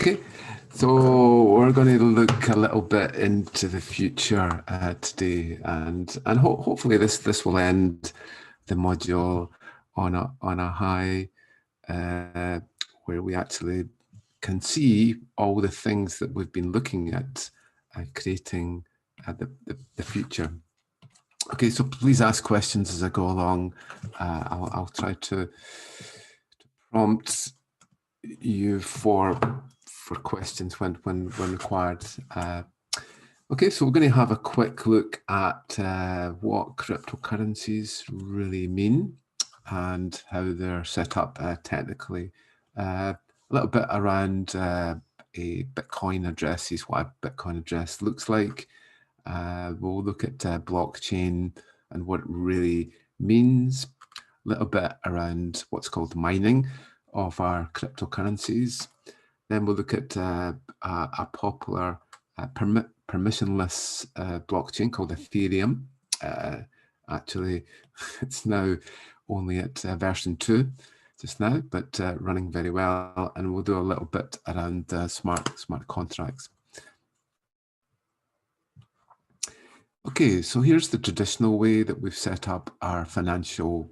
Okay, so we're going to look a little bit into the future today, and hopefully this will end the module on a high, where we actually can see all the things that we've been looking at creating the future. Okay, so please ask questions as I go along. I'll try to prompt you for questions when required. Okay, so we're going to have a quick look at what cryptocurrencies really mean and how they're set up technically. A little bit around a Bitcoin address is what a Bitcoin address looks like. We'll look at blockchain and what it really means. A little bit around what's called mining of our cryptocurrencies. Then we'll look at a popular permissionless blockchain called Ethereum. Actually, it's now only at version 2 just now, but running very well. And we'll do a little bit around smart contracts. Okay, so here's the traditional way that we've set up our financial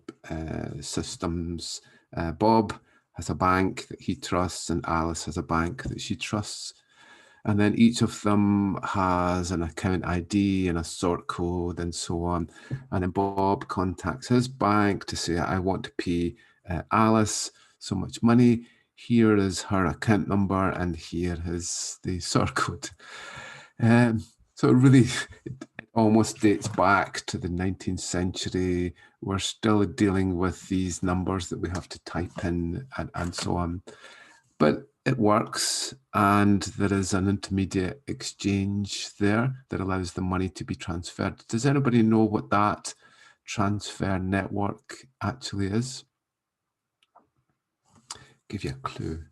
systems. Bob has a bank that he trusts, and Alice has a bank that she trusts. And then each of them has an account ID and a sort code and so on. And then Bob contacts his bank to say, I want to pay Alice so much money. Here is her account number, and here is the sort code. So it really almost dates back to the 19th century. We're still dealing with these numbers that we have to type in and so on. But it works, and there is an intermediate exchange there that allows the money to be transferred. Does anybody know what that transfer network actually is? Give you a clue.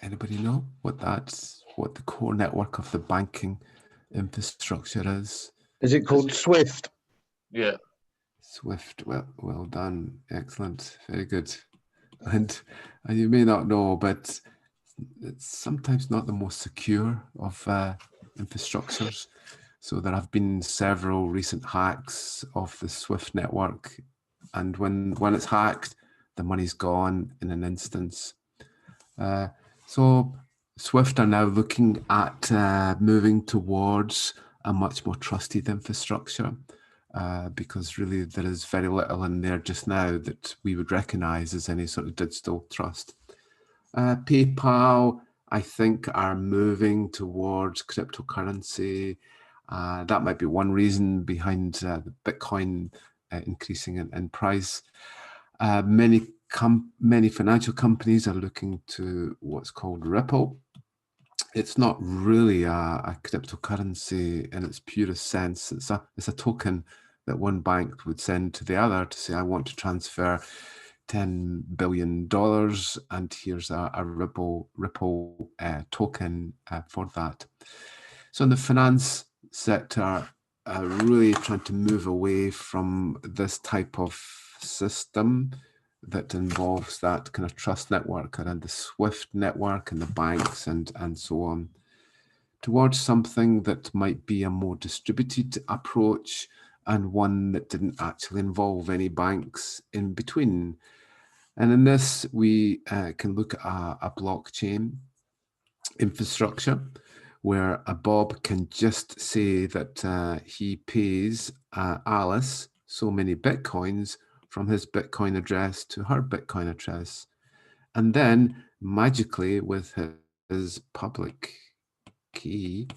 Anybody know what the core network of the banking infrastructure is? Is it called SWIFT? Yeah. SWIFT. Well done. Excellent. Very good. And you may not know, but it's sometimes not the most secure of infrastructures. So there have been several recent hacks of the SWIFT network, and when it's hacked, the money's gone in an instance. So SWIFT are now looking at moving towards a much more trusted infrastructure, because really there is very little in there just now that we would recognize as any sort of digital trust. PayPal, I think, are moving towards cryptocurrency. That might be one reason behind the Bitcoin increasing in price. Many financial companies are looking to what's called Ripple. It's not really a cryptocurrency in its purest sense. It's a token that one bank would send to the other to say, I want to transfer $10 billion, and here's a Ripple token for that. So in the finance sector, really trying to move away from this type of system that involves that kind of trust network around the SWIFT network and the banks and so on, towards something that might be a more distributed approach, and one that didn't actually involve any banks in between. And in this, we can look at a blockchain infrastructure where a Bob can just say that he pays Alice so many Bitcoins from his Bitcoin address to her Bitcoin address. And then magically, with his public key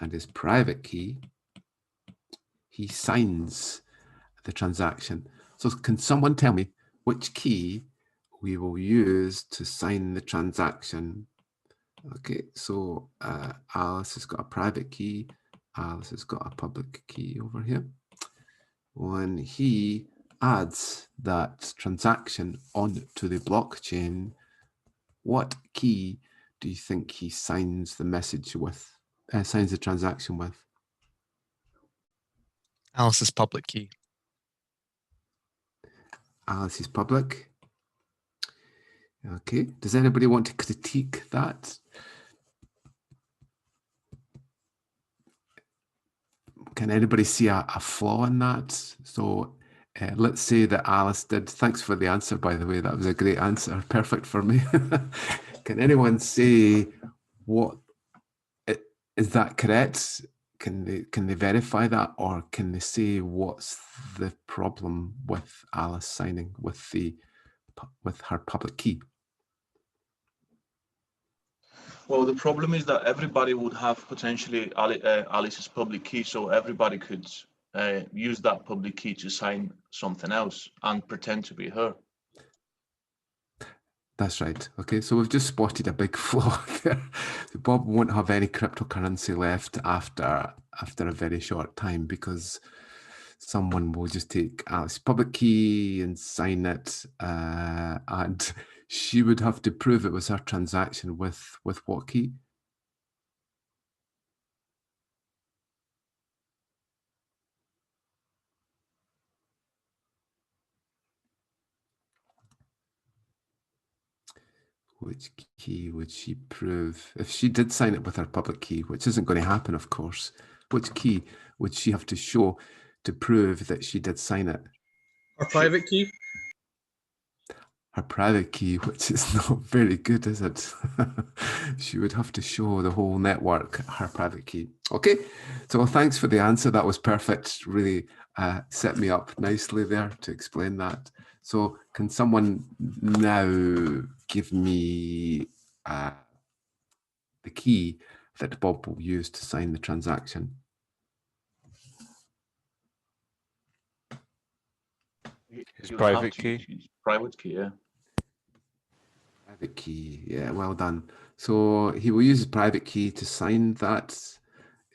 and his private key, he signs the transaction. So can someone tell me which key we will use to sign the transaction? Okay, so Alice has got a private key. Alice has got a public key over here. When he adds that transaction onto the blockchain, what key do you think he signs the message with, signs the transaction with? Alice's public key. Alice's public. Okay. Does anybody want to critique that? Can anybody see a flaw in that? So let's say that Alice did. Thanks for the answer, by the way. That was a great answer. Perfect for me. Can anyone say what is that correct? Can they verify that, or can they say what's the problem with Alice signing with her public key? Well, the problem is that everybody would have potentially Alice's public key, so everybody could use that public key to sign something else and pretend to be her. That's right. Okay, so we've just spotted a big flaw there. Bob won't have any cryptocurrency left after a very short time, because someone will just take Alice's public key and sign it, and she would have to prove it was her transaction with what key? Which key would she prove? If she did sign it with her public key, which isn't going to happen, of course, which key would she have to show to prove that she did sign it? Her private key? Her private key, which is not very good, is it? She would have to show the whole network her private key. Okay, so thanks for the answer. That was perfect. Really set me up nicely there to explain that. So can someone now give me the key that Bob will use to sign the transaction? His private key. His private key, yeah. Private key, yeah, well done. So he will use his private key to sign that.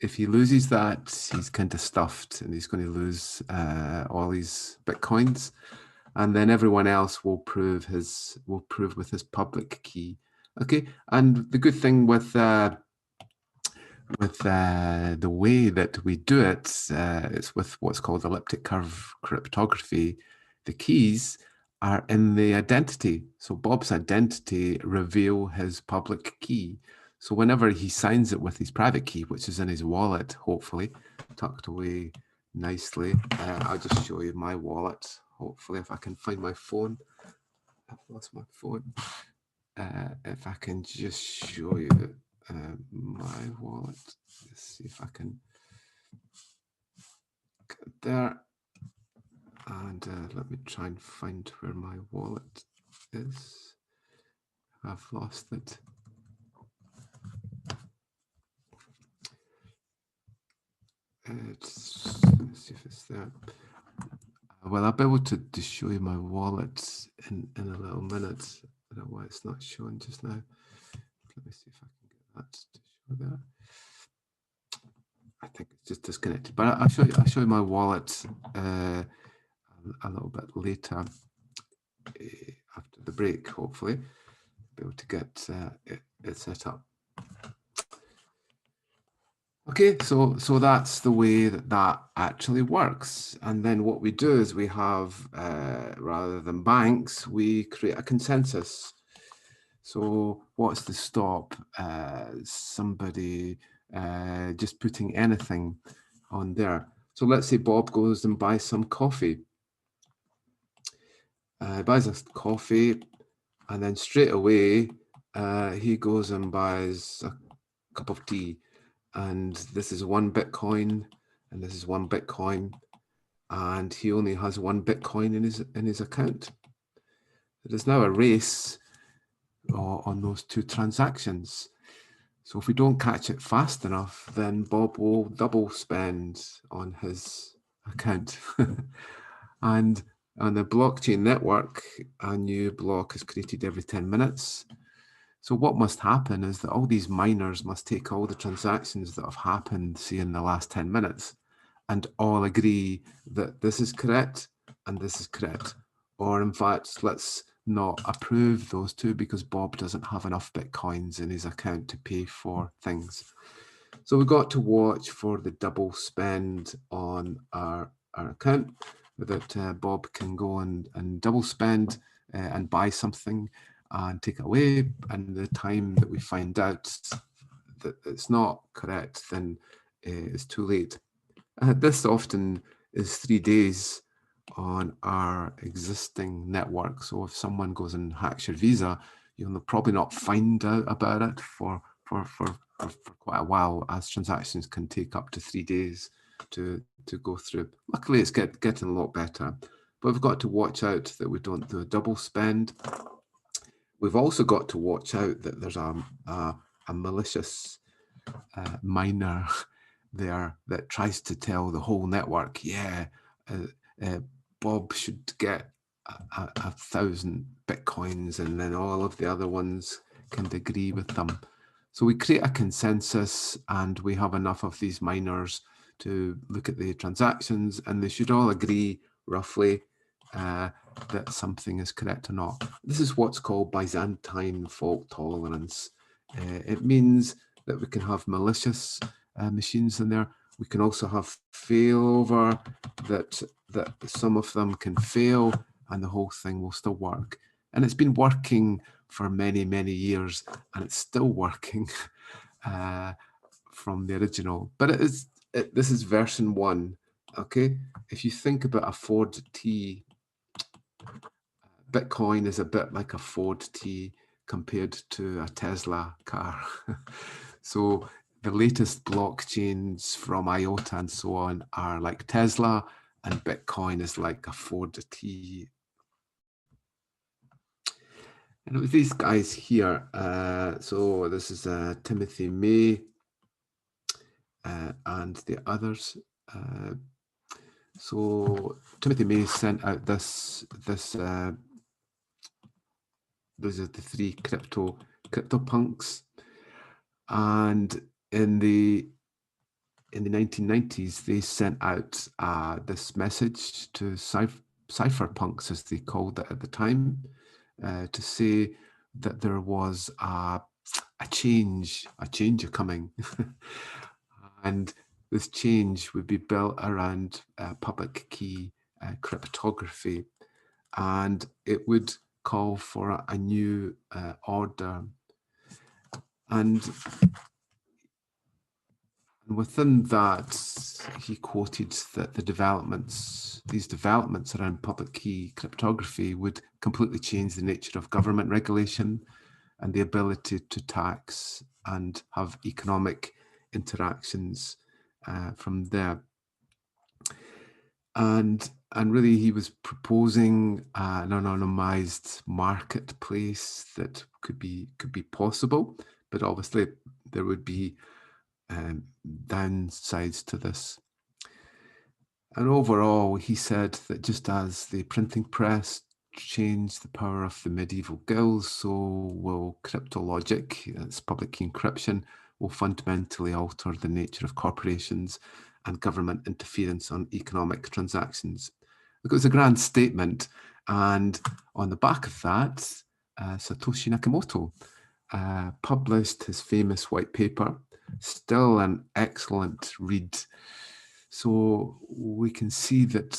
If he loses that, he's kind of stuffed, and he's going to lose all his bitcoins. And then everyone else will prove with his public key. Okay, and the good thing with the way that we do it, it's with what's called elliptic curve cryptography. The keys are in the identity. So Bob's identity reveal his public key. So whenever he signs it with his private key, which is in his wallet, hopefully tucked away nicely, I'll just show you my wallet. Hopefully, if I can find my phone. I've lost my phone. If I can just show you my wallet. Let's see if I can get there. And let me try and find where my wallet is. I've lost it. Let's see if it's there. Well, I'll be able to show you my wallet in a little minute. I don't know why it's not showing just now. Let me see if I can get that to show there. I think it's just disconnected, but I'll show you my wallet a little bit later after the break. Hopefully, be able to get it set up. Okay, so that's the way that actually works. And then what we do is we have, rather than banks, we create a consensus. So what's the stop? Somebody just putting anything on there. So let's say Bob goes and buys some coffee. Buys us coffee, and then straight away he goes and buys a cup of tea. And this is 1 Bitcoin, and this is 1 Bitcoin, and he only has 1 Bitcoin in his account. There's now a race on those 2 transactions. So if we don't catch it fast enough, then Bob will double spend on his account. And on the blockchain network, a new block is created every 10 minutes. So what must happen is that all these miners must take all the transactions that have happened, say, in the last 10 minutes, and all agree that this is correct and this is correct. Or in fact, let's not approve those 2 because Bob doesn't have enough Bitcoins in his account to pay for things. So we've got to watch for the double spend on our account, that Bob can go and double spend and buy something and take it away. And the time that we find out that it's not correct, then it's too late. This often is 3 days on our existing network. So if someone goes and hacks your Visa, you'll probably not find out about it for quite a while, as transactions can take up to 3 days to go through. Luckily, it's getting a lot better, but we've got to watch out that we don't do a double spend. We've also got to watch out that there's a malicious miner there that tries to tell the whole network, yeah, Bob should get 1,000 Bitcoins, and then all of the other ones can agree with them. So we create a consensus, and we have enough of these miners to look at the transactions, and they should all agree roughly that something is correct or not. This is what's called Byzantine fault tolerance. It means that we can have malicious machines in there. We can also have failover, that some of them can fail and the whole thing will still work. And it's been working for many, many years, and it's still working from the original. But this is version 1. Okay, if you think about a Ford T, Bitcoin is a bit like a Ford T compared to a Tesla car. So the latest blockchains from IOTA and so on are like Tesla, and Bitcoin is like a Ford T. And with these guys here, so this is Timothy May and the others. So Timothy May sent out this those are the 3 crypto punks, and in the 1990s they sent out this message to cypherpunks, as they called it at the time, to say that there was a change coming, and this change would be built around public key cryptography, and it would call for a new order. And within that, he quoted that these developments around public key cryptography would completely change the nature of government regulation and the ability to tax and have economic interactions from there. And really, he was proposing an anonymized marketplace that could be possible, but obviously there would be downsides to this. And overall, he said that just as the printing press changed the power of the medieval guilds, so will cryptologic, that's public key encryption, will fundamentally alter the nature of corporations and government interference on economic transactions. Look, it was a grand statement, and on the back of that, Satoshi Nakamoto published his famous white paper, still an excellent read. So we can see that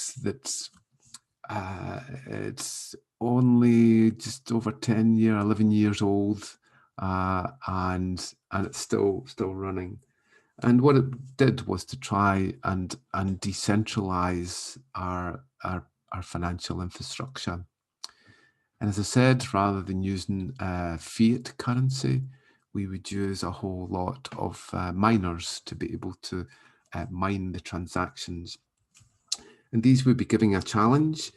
it's only just over 11 years old, and it's still running. And what it did was to try and decentralize our financial infrastructure. And as I said, rather than using fiat currency, we would use a whole lot of miners to be able to mine the transactions. And these would be giving a challenge,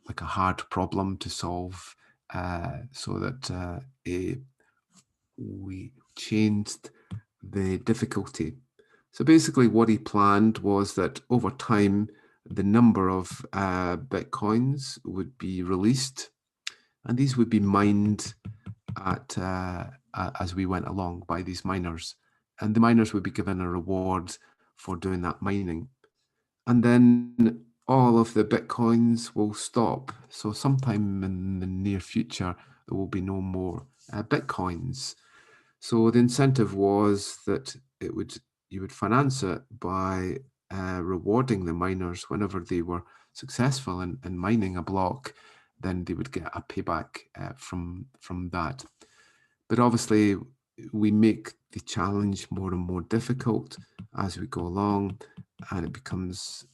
like a hard problem to solve, so that we changed the difficulty. So basically what he planned was that over time, the number of Bitcoins would be released, and these would be mined as we went along by these miners. And the miners would be given a reward for doing that mining. And then all of the Bitcoins will stop. So sometime in the near future, there will be no more Bitcoins. So the incentive was that you would finance it by rewarding the miners whenever they were successful in mining a block. Then they would get a payback from that. But obviously, we make the challenge more and more difficult as we go along, and it becomes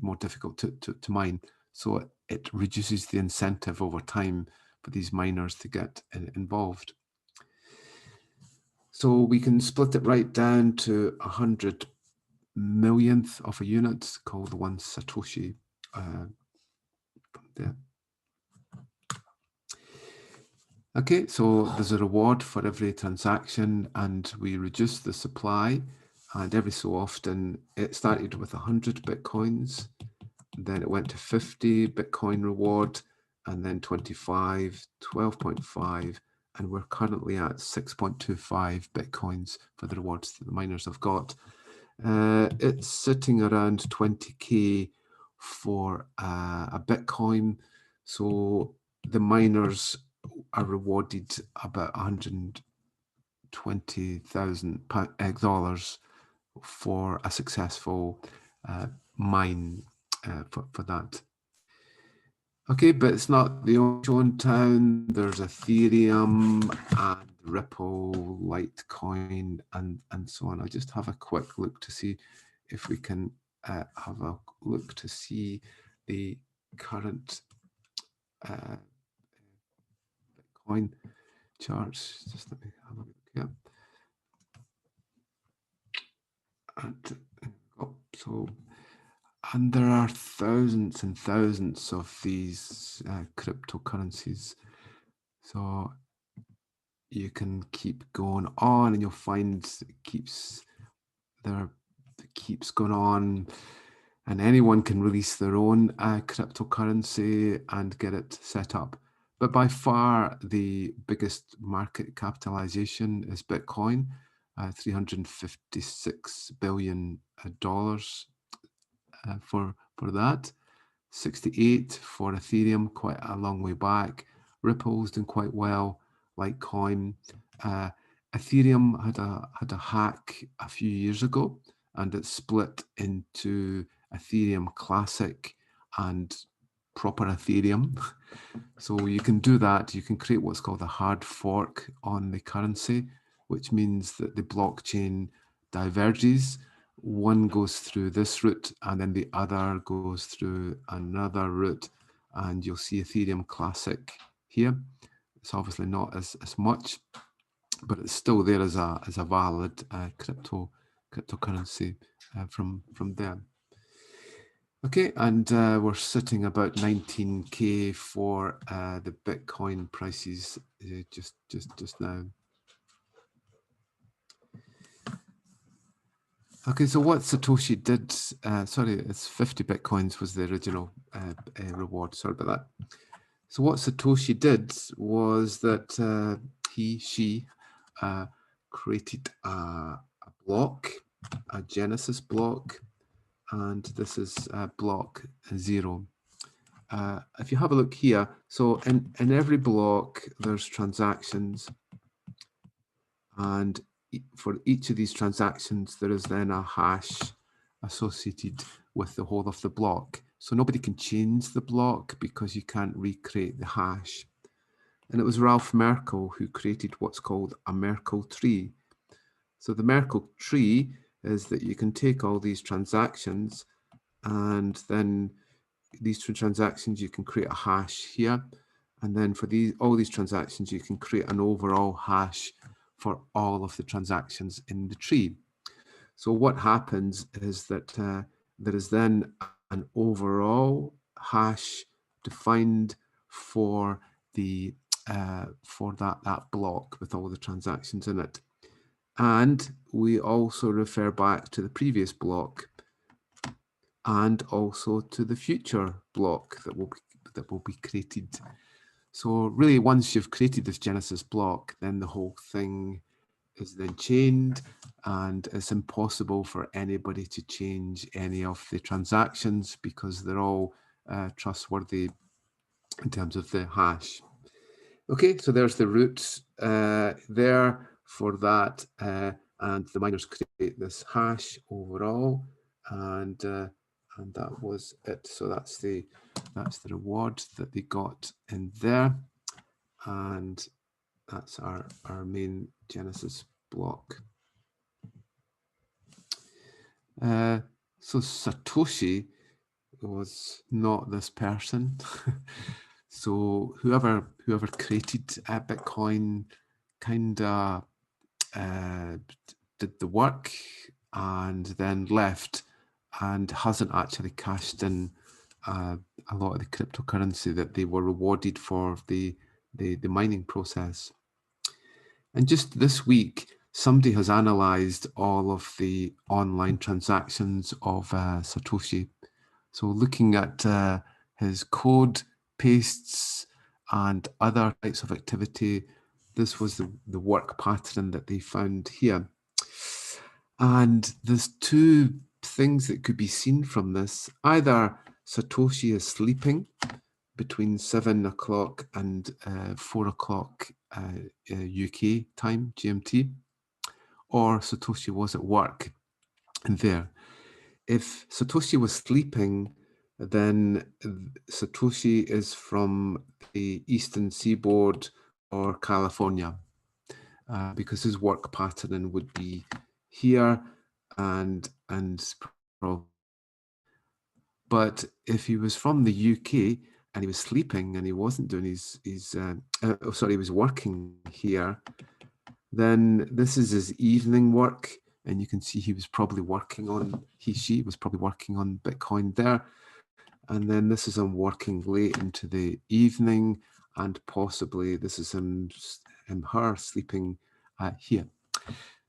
more difficult to mine. So it reduces the incentive over time for these miners to get involved. So we can split it right down to 100 millionth of a unit, called 1 Satoshi. There. Okay, so there's a reward for every transaction, and we reduce the supply, and every so often it started with 100 Bitcoins, then it went to 50 Bitcoin reward, and then 25, 12.5, and we're currently at 6.25 Bitcoins for the rewards that the miners have got. It's sitting around 20k for a Bitcoin, so the miners are rewarded about $120,000 for a successful mine for that. Okay, but it's not the only show in town. There's Ethereum and Ripple, Litecoin, and so on. I'll just have a quick look to see if we can have a look to see the current Bitcoin charts. Just let me have a look here. And there are thousands and thousands of these cryptocurrencies. So you can keep going on, and you'll find it keeps going on, and anyone can release their own cryptocurrency and get it set up. But by far the biggest market capitalization is Bitcoin, $356 billion for that. 68 for Ethereum, quite a long way back. Ripple's doing quite well. Litecoin, Ethereum had a hack a few years ago, and it split into Ethereum Classic and proper Ethereum. So you can do that. You can create what's called a hard fork on the currency, which means that the blockchain diverges. One goes through this route, and then the other goes through another route, and you'll see Ethereum Classic here. It's obviously not as much, but it's still there as a valid cryptocurrency from there. Okay, and we're sitting about 19k for the Bitcoin prices just now. Okay, so what Satoshi did, sorry, it's 50 Bitcoins was the original reward, sorry about that. So what Satoshi did was that she created a block, a Genesis block, and this is block 0. If you have a look here, so in every block there's transactions, and for each of these transactions there is then a hash associated with the whole of the block. So nobody can change the block because you can't recreate the hash. And it was Ralph Merkle who created what's called a Merkle tree. So the Merkle tree is that you can take all these transactions, and then these two transactions you can create a hash here, and then for all these transactions you can create an overall hash for all of the transactions in the tree. So what happens is that there is then an overall hash defined for the for that block with all the transactions in it, and we also refer back to the previous block and also to the future block that will be created. So really, once you've created this Genesis block, then the whole thing is then chained, and it's impossible for anybody to change any of the transactions because they're all trustworthy in terms of the hash. Okay, so there's the root there for that and the miners create this hash overall, and that was it. So that's the reward that they got in there, and that's our main Genesis block. So Satoshi was not this person. So whoever created Bitcoin kind of did the work and then left and hasn't actually cashed in a lot of the cryptocurrency that they were rewarded for the mining process. And just this week, somebody has analyzed all of the online transactions of Satoshi. So looking at his code, pastes, and other types of activity, this was the work pattern that they found here. And there's two things that could be seen from this. Either Satoshi is sleeping between 7 o'clock and 4 o'clock UK time, GMT, or Satoshi was at work there. If Satoshi was sleeping, then Satoshi is from the Eastern Seaboard or California, because his work pattern would be here and but if he was from the UK and he was sleeping and he wasn't doing he was working here, then this is his evening work, and you can see he was probably working on, she was probably working on Bitcoin there, and then this is him working late into the evening, and possibly this is her sleeping here.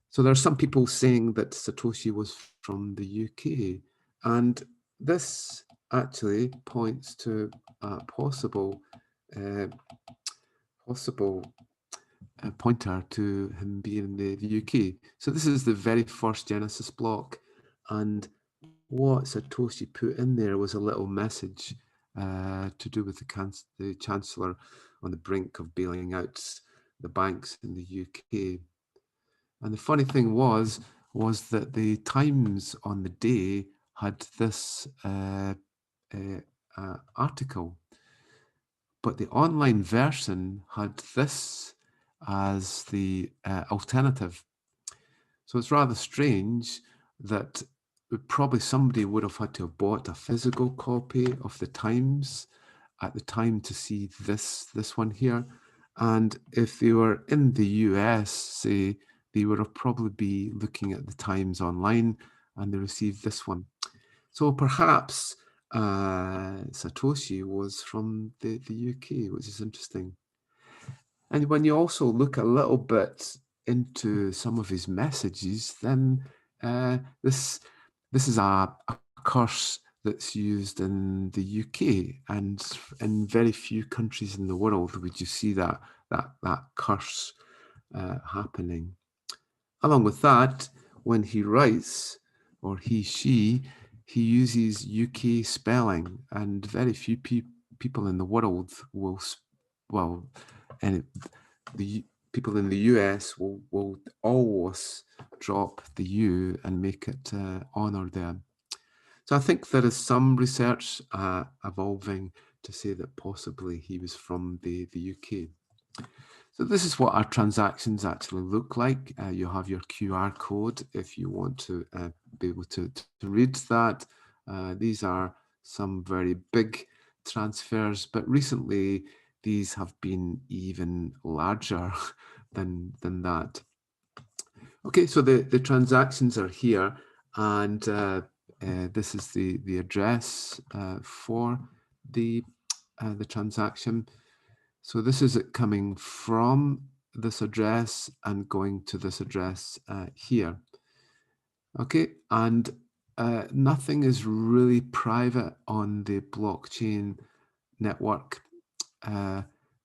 So there are some people saying that Satoshi was from the UK, and this actually points to a possible pointer to him being in the UK. So this is the very first Genesis block, and what Satoshi put in there was a little message to do with the Chancellor on the brink of bailing out the banks in the UK. And the funny thing was that the Times on the day had this article, but the online version had this as the alternative. So it's rather strange that probably somebody would have had to have bought a physical copy of the Times at the time to see this one here. And if they were in the US, say, they would have probably be looking at the Times online and they received this one. So perhaps Satoshi was from the UK, which is interesting. And when you also look a little bit into some of his messages, then this is a curse that's used in the UK, and in very few countries in the world would you see that curse happening. Along with that, when he writes, or she uses UK spelling, and very few people in the world will, and the people in the US will always drop the U and make it honor them. So I think there is some research evolving to say that possibly he was from the UK. So this is what our transactions actually look like. You have your QR code if you want to be able to read that. These are some very big transfers, but recently these have been even larger than that. Okay, so the transactions are here, and this is the address for the transaction. So this is it coming from this address and going to this address here. Okay, and nothing is really private on the blockchain network.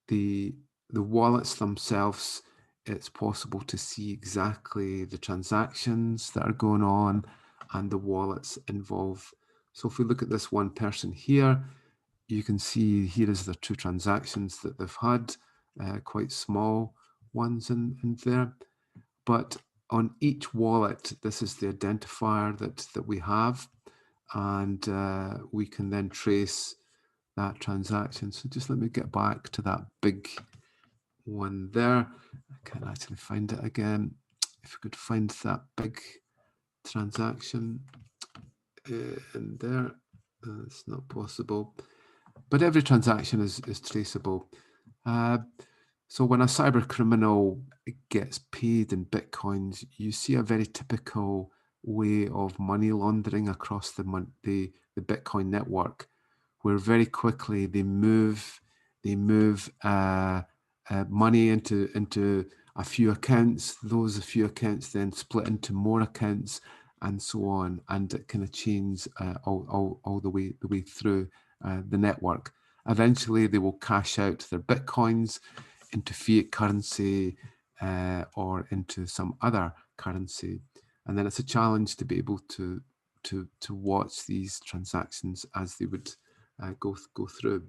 The wallets themselves, it's possible to see exactly the transactions that are going on and the wallets involved. So if we look at this one person here, you can see here is the two transactions that they've had, quite small ones in there. But on each wallet, this is the identifier that we have, and we can then trace that transaction. So just let me get back to that big one there. I can't actually find it again. If we could find that big transaction in there, it's not possible. But every transaction is traceable. So when a cyber criminal gets paid in Bitcoins, you see a very typical way of money laundering across the Bitcoin network, where very quickly they move money into a few accounts. Those few accounts then split into more accounts, and so on, and it kind of chains all the way through the network. Eventually, they will cash out their Bitcoins into fiat currency or into some other currency, and then it's a challenge to be able to watch these transactions as they would go through.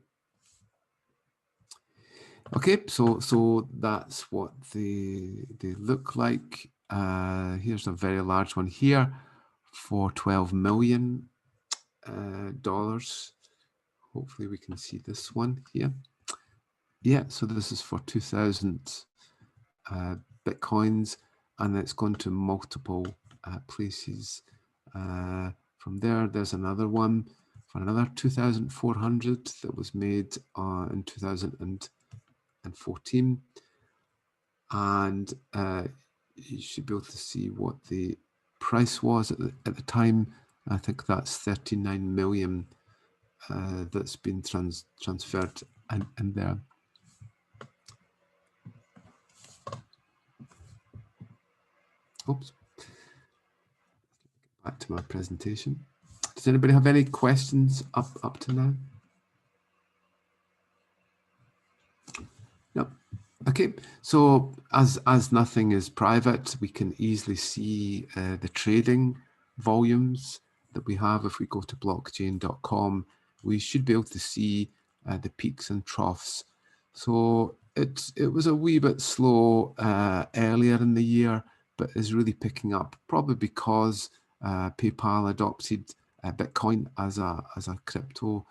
Okay, so that's what they look like. Here's a very large one here for $12 million. Hopefully we can see this one here. Yeah, so this is for 2,000 Bitcoins, and it's gone to multiple places. From there, there's another one for another 2,400 that was made in 2014. And you should be able to see what the price was at the time. I think that's 39 million that's been transferred in there. Oops. Back to my presentation. Does anybody have any questions up to now? No. Okay, so as nothing is private, we can easily see the trading volumes that we have. If we go to blockchain.com, we should be able to see the peaks and troughs. So it was a wee bit slow earlier in the year, but is really picking up, probably because PayPal adopted Bitcoin as a crypto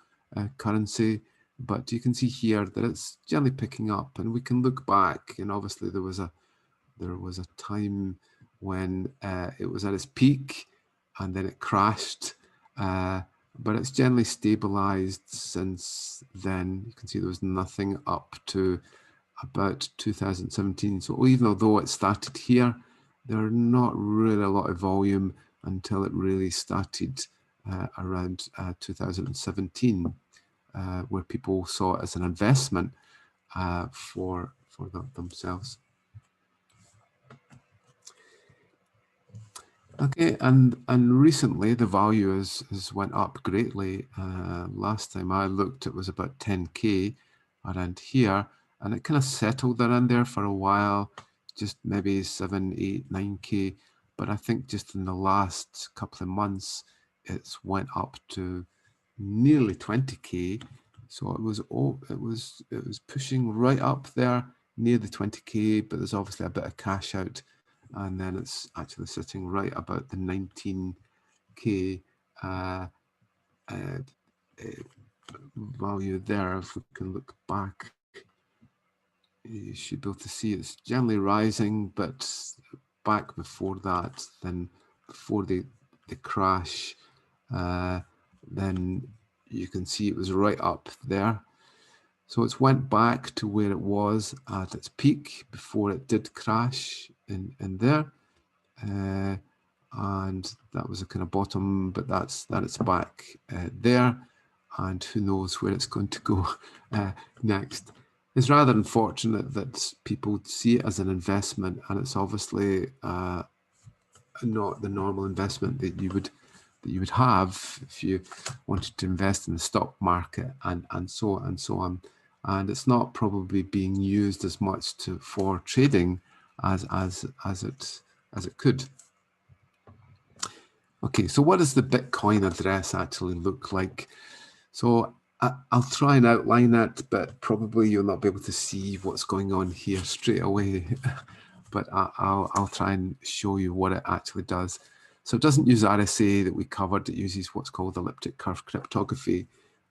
currency. But you can see here that it's generally picking up, and we can look back, and obviously there was a time when it was at its peak and then it crashed, but it's generally stabilized since then. You can see there was nothing up to about 2017. So even though it started here, there are not really a lot of volume until it really started around 2017. Where people saw it as an investment for themselves. Okay, and recently the value has went up greatly. Last time I looked, it was about 10K around here, and it kind of settled around there for a while, just maybe 7, 8, 9K. But I think just in the last couple of months, it's went up to nearly 20K. So it was pushing right up there near the 20K, but there's obviously a bit of cash out, and then it's actually sitting right about the 19K value there. If we can look back, you should be able to see it's generally rising, but back before that, then before the crash, then you can see it was right up there. So it's went back to where it was at its peak before it did crash in there. And that was a kind of bottom, but that's back there. And who knows where it's going to go next. It's rather unfortunate that people see it as an investment, and it's obviously not the normal investment that you would have if you wanted to invest in the stock market and so on. And it's not probably being used as much for trading as it could. Okay, so what does the Bitcoin address actually look like? So I'll try and outline it, but probably you'll not be able to see what's going on here straight away. but I'll try and show you what it actually does. So it doesn't use RSA that we covered, it uses what's called elliptic curve cryptography.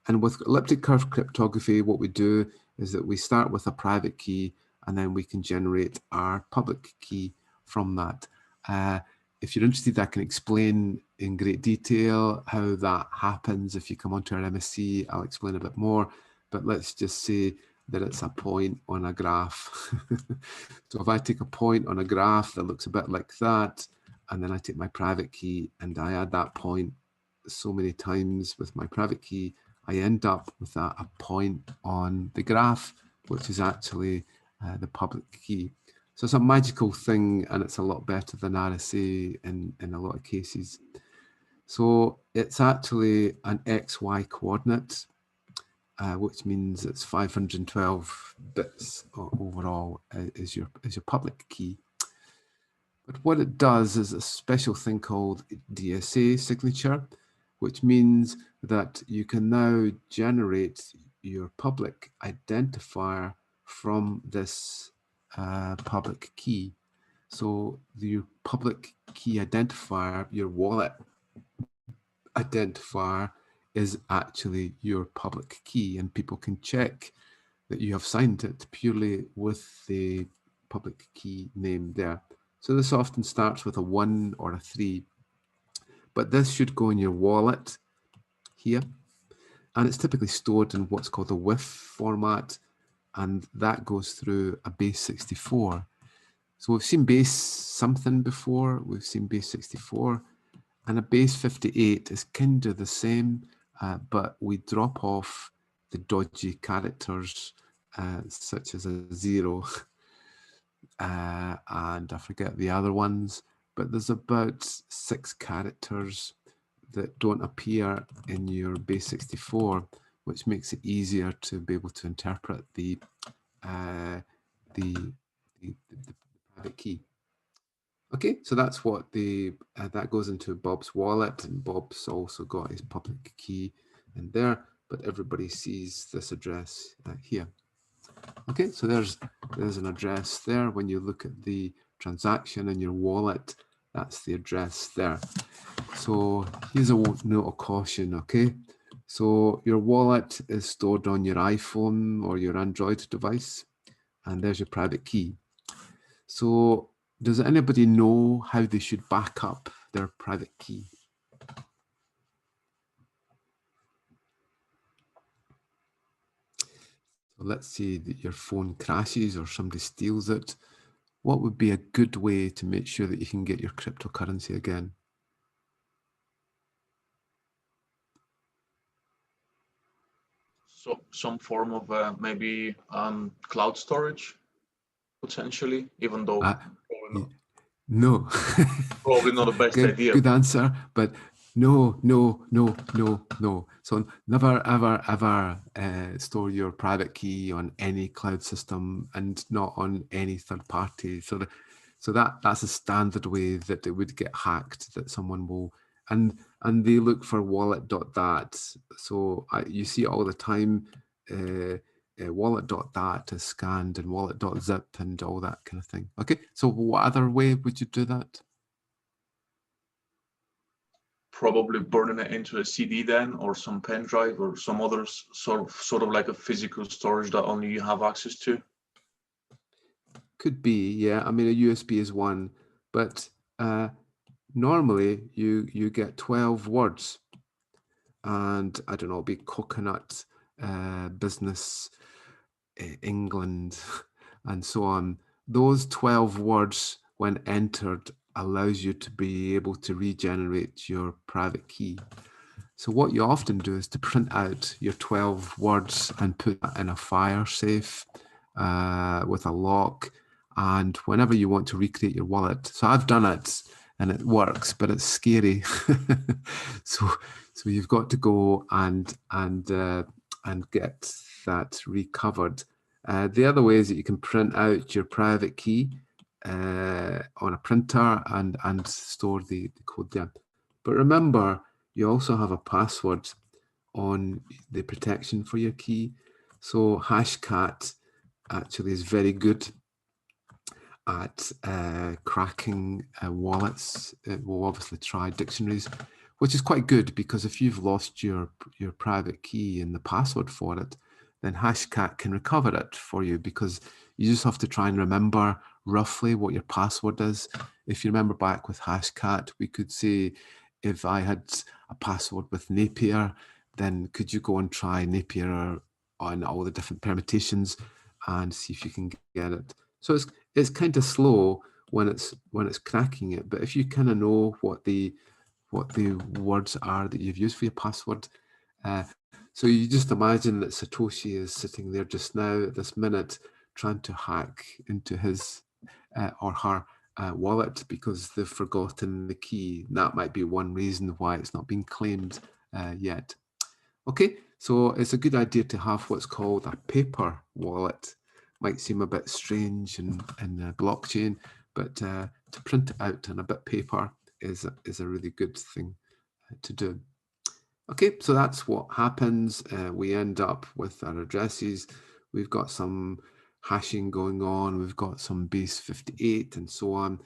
And with elliptic curve cryptography, what we do is that we start with a private key and then we can generate our public key from that. If you're interested, I can explain in great detail how that happens. If you come onto our MSc, I'll explain a bit more, but let's just say that it's a point on a graph. So if I take a point on a graph that looks a bit like that, and then I take my private key and I add that point so many times with my private key, I end up with a point on the graph, which is actually the public key. So it's a magical thing, and it's a lot better than RSA in a lot of cases. So it's actually an XY coordinate, which means it's 512 bits overall is your public key. But what it does is a special thing called DSA signature, which means that you can now generate your public identifier from this public key. So your public key identifier, your wallet identifier, is actually your public key, and people can check that you have signed it purely with the public key name there. So this often starts with a 1 or a 3, but this should go in your wallet here, and it's typically stored in what's called a WIF format, and that goes through a base 64. So we've seen base something before, we've seen base 64, and a base 58 is kind of the same, but we drop off the dodgy characters such as a 0 and I forget the other ones, but there's about 6 characters that don't appear in your base 64, which makes it easier to be able to interpret the private key. Okay, so that's what that goes into Bob's wallet, and Bob's also got his public key in there, but everybody sees this address here. Okay, so there's an address there. When you look at the transaction in your wallet, that's the address there. So here's a note of caution, okay? So your wallet is stored on your iPhone or your Android device, and there's your private key. So does anybody know how they should back up their private key? So let's say that your phone crashes or somebody steals it. What would be a good way to make sure that you can get your cryptocurrency again? So some form of maybe cloud storage, potentially, even though no. Probably not the best idea. Good answer, but no. So never, ever store your private key on any cloud system and not on any third party. So that's a standard way that it would get hacked, that someone will, and they look for wallet.dat. So you see it all the time. Wallet.dat is scanned and wallet.zip and all that kind of thing. Okay, so what other way would you do that? Probably burning it into a CD then, or some pen drive, or some other sort of like a physical storage that only you have access to. Could be, yeah. I mean, a USB is one, but normally you get 12 words, and I don't know, it'll be coconut, business, England, and so on. Those 12 words, when entered, allows you to be able to regenerate your private key. So what you often do is to print out your 12 words and put that in a fire safe with a lock. And whenever you want to recreate your wallet, so I've done it and it works, but it's scary. So you've got to go and get that recovered. The other way is that you can print out your private key on a printer and store the code there. But remember, you also have a password on the protection for your key. So Hashcat actually is very good at cracking wallets. It will obviously try dictionaries, which is quite good, because if you've lost your private key and the password for it, then Hashcat can recover it for you, because you just have to try and remember roughly what your password is. If you remember back with Hashcat, we could say, if I had a password with Napier, then could you go and try Napier on all the different permutations and see if you can get it. So it's kind of slow when it's cracking it, but if you kind of know what the words are that you've used for your password, so you just imagine that Satoshi is sitting there just now at this minute trying to hack into his or her wallet because they've forgotten the key. That might be one reason why it's not been claimed yet. Okay, so it's a good idea to have what's called a paper wallet. Might seem a bit strange in blockchain, but to print it out on a bit of paper is a really good thing to do. Okay, so that's what happens. We end up with our addresses. We've got some hashing going on. We've got some base 58 and so on.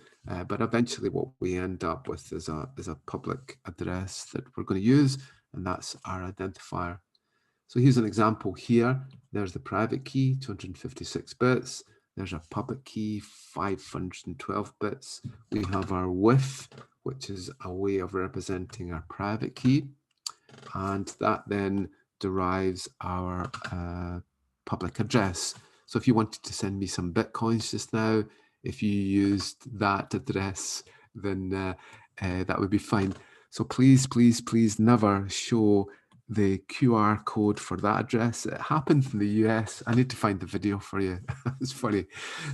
But eventually what we end up with is a public address that we're going to use, and that's our identifier. So here's an example here. There's the private key, 256 bits. There's our public key, 512 bits. We have our WIF, which is a way of representing our private key. And that then derives our public address. So if you wanted to send me some Bitcoins just now, if you used that address, then that would be fine. So please, please, please never show the QR code for that address. It happened in the US. I need to find the video for you. It's funny.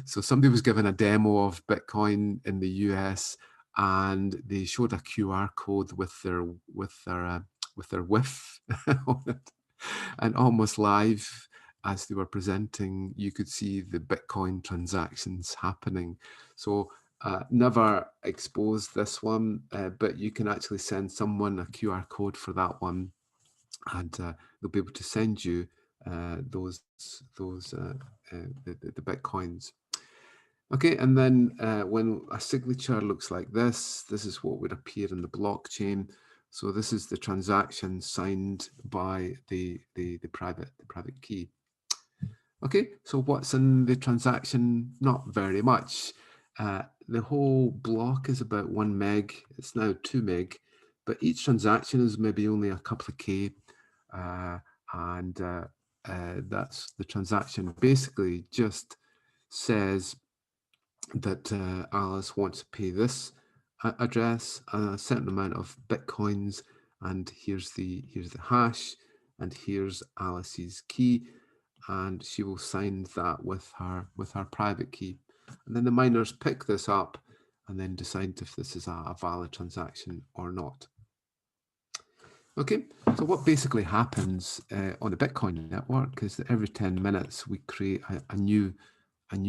So somebody was given a demo of Bitcoin in the US, and they showed a QR code with their WIF on it, and almost live as they were presenting, you could see the Bitcoin transactions happening. So never expose this one, but you can actually send someone a QR code for that one, and they'll be able to send you the Bitcoins. Okay, and then when a signature looks like this is what would appear in the blockchain. So this is the transaction signed by the private key. Okay, so what's in the transaction? Not very much. The whole block is about 1 meg. It's now 2 meg, but each transaction is maybe only a couple of K, and that's the transaction. Basically, just says that Alice wants to pay this address a certain amount of Bitcoins, and here's the hash, and here's Alice's key, and she will sign that with her private key, and then the miners pick this up and then decide if this is a valid transaction or not. Okay, so what basically happens on the Bitcoin network is that every 10 minutes we create a new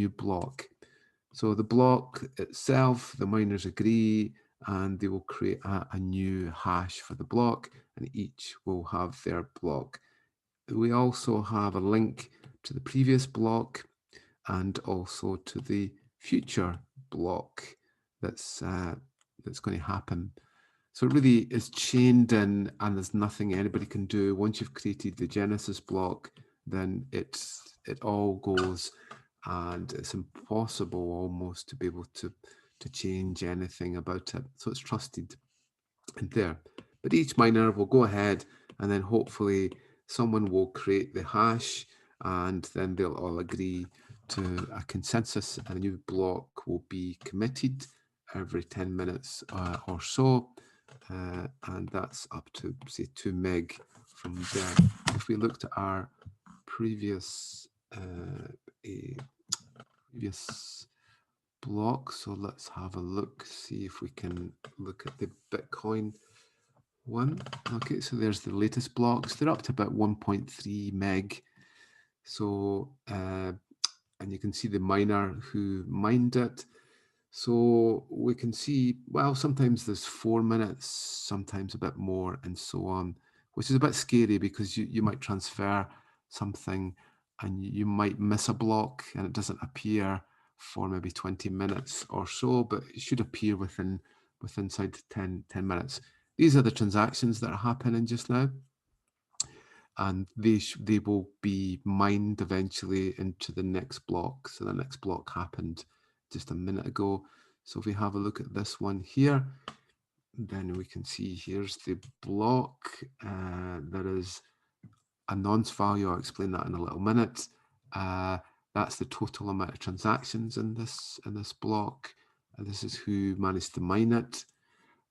block. So the block itself, the miners agree, and they will create a new hash for the block, and each will have their block. We also have a link to the previous block and also to the future block that's going to happen. So it really is chained in, and there's nothing anybody can do. Once you've created the Genesis block, then it all goes, and it's impossible almost to be able to change anything about it. So it's trusted in there. But each miner will go ahead, and then hopefully someone will create the hash, and then they'll all agree to a consensus, and a new block will be committed every 10 minutes or so. And that's up to, say, 2 meg from there. If we looked at our previous block, so let's have a look, see if we can look at the Bitcoin one. Okay, so there's the latest blocks. They're up to about 1.3 meg. So, and you can see the miner who mined it. So we can see, well, sometimes there's 4 minutes, sometimes a bit more, and so on, which is a bit scary because you might transfer something and you might miss a block and it doesn't appear for maybe 20 minutes or so, but it should appear inside 10 minutes. These are the transactions that are happening just now, and they will be mined eventually into the next block. So the next block happened just a minute ago. So if we have a look at this one here, then we can see here's the block. There is a nonce value. I'll explain that in a little minute. That's the total amount of transactions in this block. And this is who managed to mine it.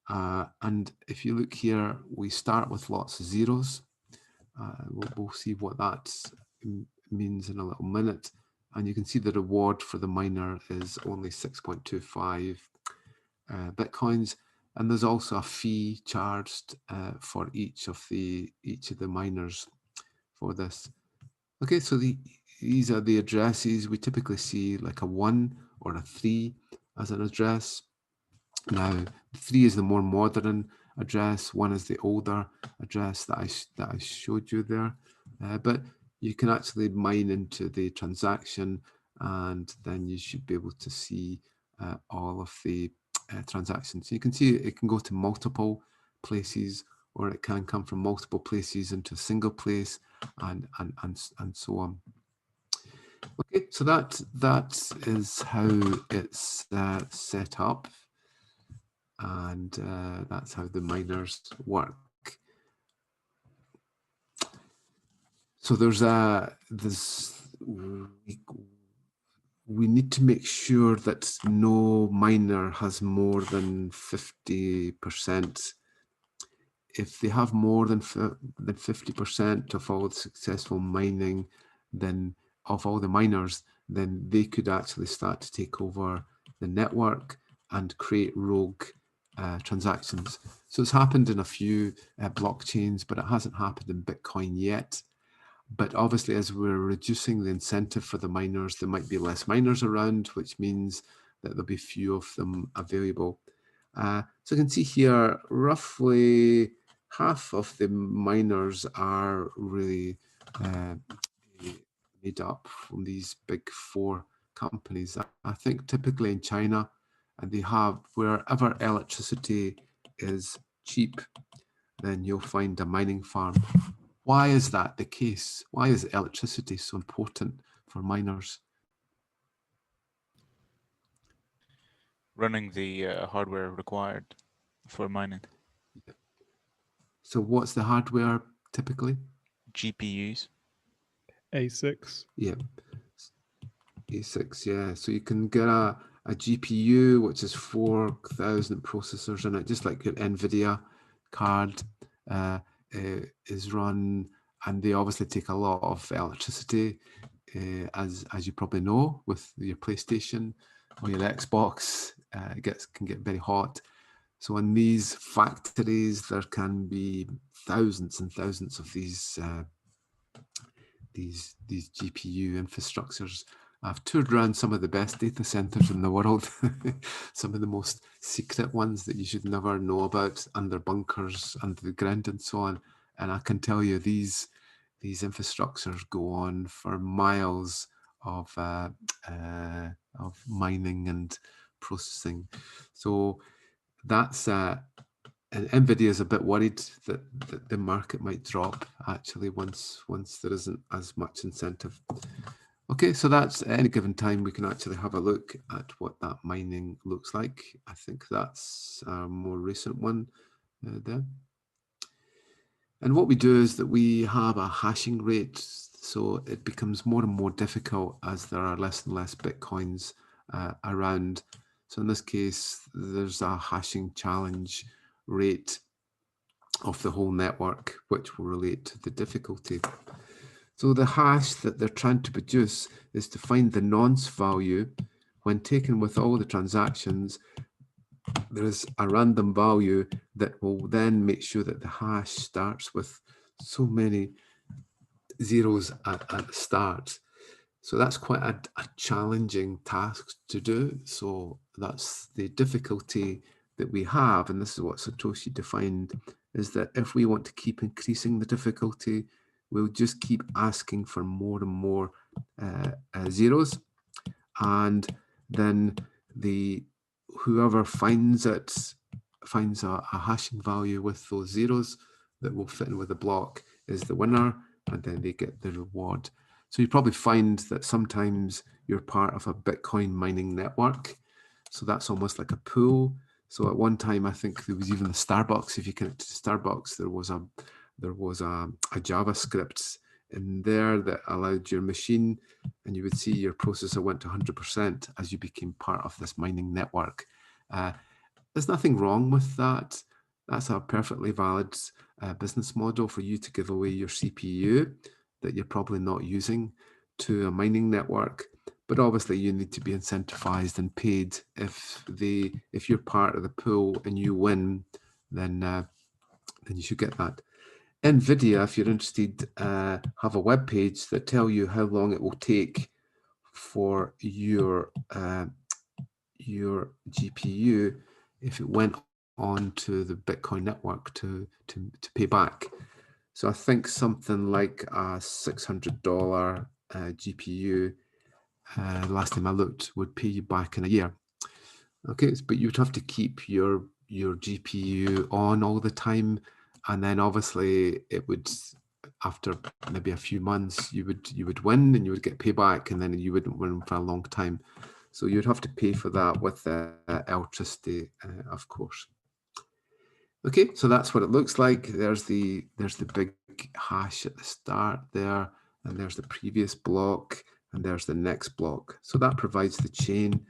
And if you look here, we start with lots of zeros. We'll see what that means in a little minute. And you can see the reward for the miner is only 6.25 Bitcoins. And there's also a fee charged for each of the miners for this. Okay, so these are the addresses. We typically see like a 1 or a 3 as an address. Now, 3 is the more modern address. 1 is the older address that I showed you there. But you can actually mine into the transaction, and then you should be able to see all of the transactions. You can see it can go to multiple places, or it can come from multiple places into a single place, and so on. Okay, so that is how it's set up, and that's how the miners work. So we need to make sure that no miner has more than 50%. If they have more than 50% of all the successful mining, then of all the miners, then they could actually start to take over the network and create rogue transactions. So it's happened in a few blockchains, but it hasn't happened in Bitcoin yet. But obviously, as we're reducing the incentive for the miners, there might be less miners around, which means that there'll be few of them available. So you can see here, roughly half of the miners are really made up from these big 4 companies. I think typically in China, and they have, wherever electricity is cheap, then you'll find a mining farm. Why is that the case? Why is electricity so important for miners? Running the hardware required for mining. So what's the hardware typically? GPUs. A6. Yeah, A6, yeah. So you can get a GPU, which is 4,000 processors in it, just like your NVIDIA card is run, and they obviously take a lot of electricity, as you probably know, with your PlayStation or your Xbox. It can get very hot. So in these factories, there can be thousands and thousands of these GPU infrastructures. I've toured around some of the best data centers in the world, some of the most secret ones that you should never know about, under bunkers, under the ground, and so on. And I can tell you, these infrastructures go on for miles of mining and processing. So that's and NVIDIA is a bit worried that the market might drop actually once there isn't as much incentive. Okay, so that's at any given time we can actually have a look at what that mining looks like. I think that's a more recent one there. And what we do is that we have a hashing rate, so it becomes more and more difficult as there are less and less Bitcoins around. So in this case, there's a hashing challenge rate of the whole network, which will relate to the difficulty. So the hash that they're trying to produce is to find the nonce value. When taken with all the transactions, there is a random value that will then make sure that the hash starts with so many zeros at the start. So that's quite a challenging task to do. So that's the difficulty that we have, and this is what Satoshi defined, is that if we want to keep increasing the difficulty, we'll just keep asking for more and more zeros. And then whoever finds a hashing value with those zeros that will fit in with the block is the winner, and then they get the reward. So you probably find that sometimes you're part of a Bitcoin mining network. So that's almost like a pool. So at one time, I think there was even the Starbucks. If you connected to Starbucks, there was a JavaScript in there that allowed your machine, and you would see your processor went to 100% as you became part of this mining network. There's nothing wrong with that. That's a perfectly valid business model for you to give away your CPU that you're probably not using to a mining network. But obviously you need to be incentivized and paid. If you're part of the pool and you win, then you should get that. NVIDIA, if you're interested, have a web page that tell you how long it will take for your GPU if it went on to the Bitcoin network to pay back. So I think something like a $600 GPU, last time I looked, would pay you back in a year. Okay, but you'd have to keep your GPU on all the time, and then obviously it would, after maybe a few months, you would win and you would get payback, and then you wouldn't win for a long time. So you'd have to pay for that with electricity, of course. Okay, so that's what it looks like. There's the big hash at the start there, and there's the previous block, and there's the next block. So that provides the chain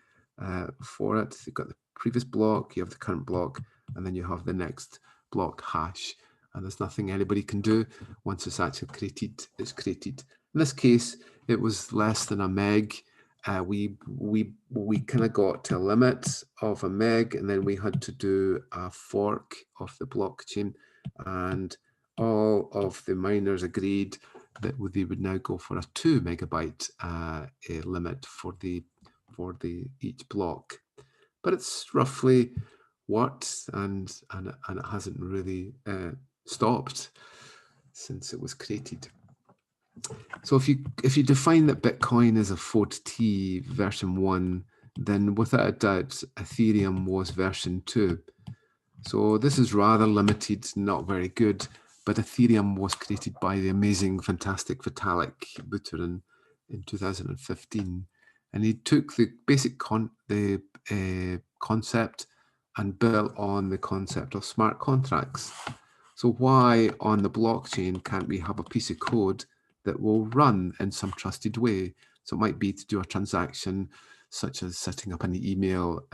for it. You've got the previous block, you have the current block, and then you have the next block hash. And there's nothing anybody can do once it's actually created. It's created. In this case, it was less than a meg. We kind of got to a limit of a meg, and then we had to do a fork of the blockchain, and all of the miners agreed that they would now go for a 2 megabyte limit for each block. But it's roughly worked, and it hasn't really stopped since it was created. So if you define that Bitcoin is a 4T version 1, then without a doubt, Ethereum was version 2. So this is rather limited, not very good, but Ethereum was created by the amazing, fantastic Vitalik Buterin in 2015. And he took the basic concept and built on the concept of smart contracts. So why on the blockchain can't we have a piece of code that will run in some trusted way? So it might be to do a transaction, such as setting up an email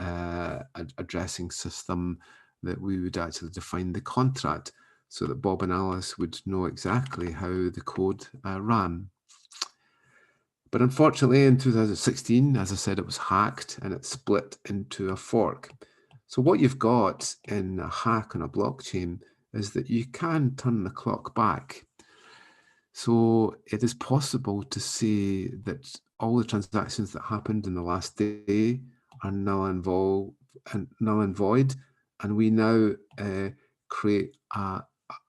addressing system, that we would actually define the contract so that Bob and Alice would know exactly how the code ran. But unfortunately, in 2016, as I said, it was hacked and it split into a fork. So what you've got in a hack on a blockchain is that you can turn the clock back. So it is possible to say that all the transactions that happened in the last day are null and void, and we now create a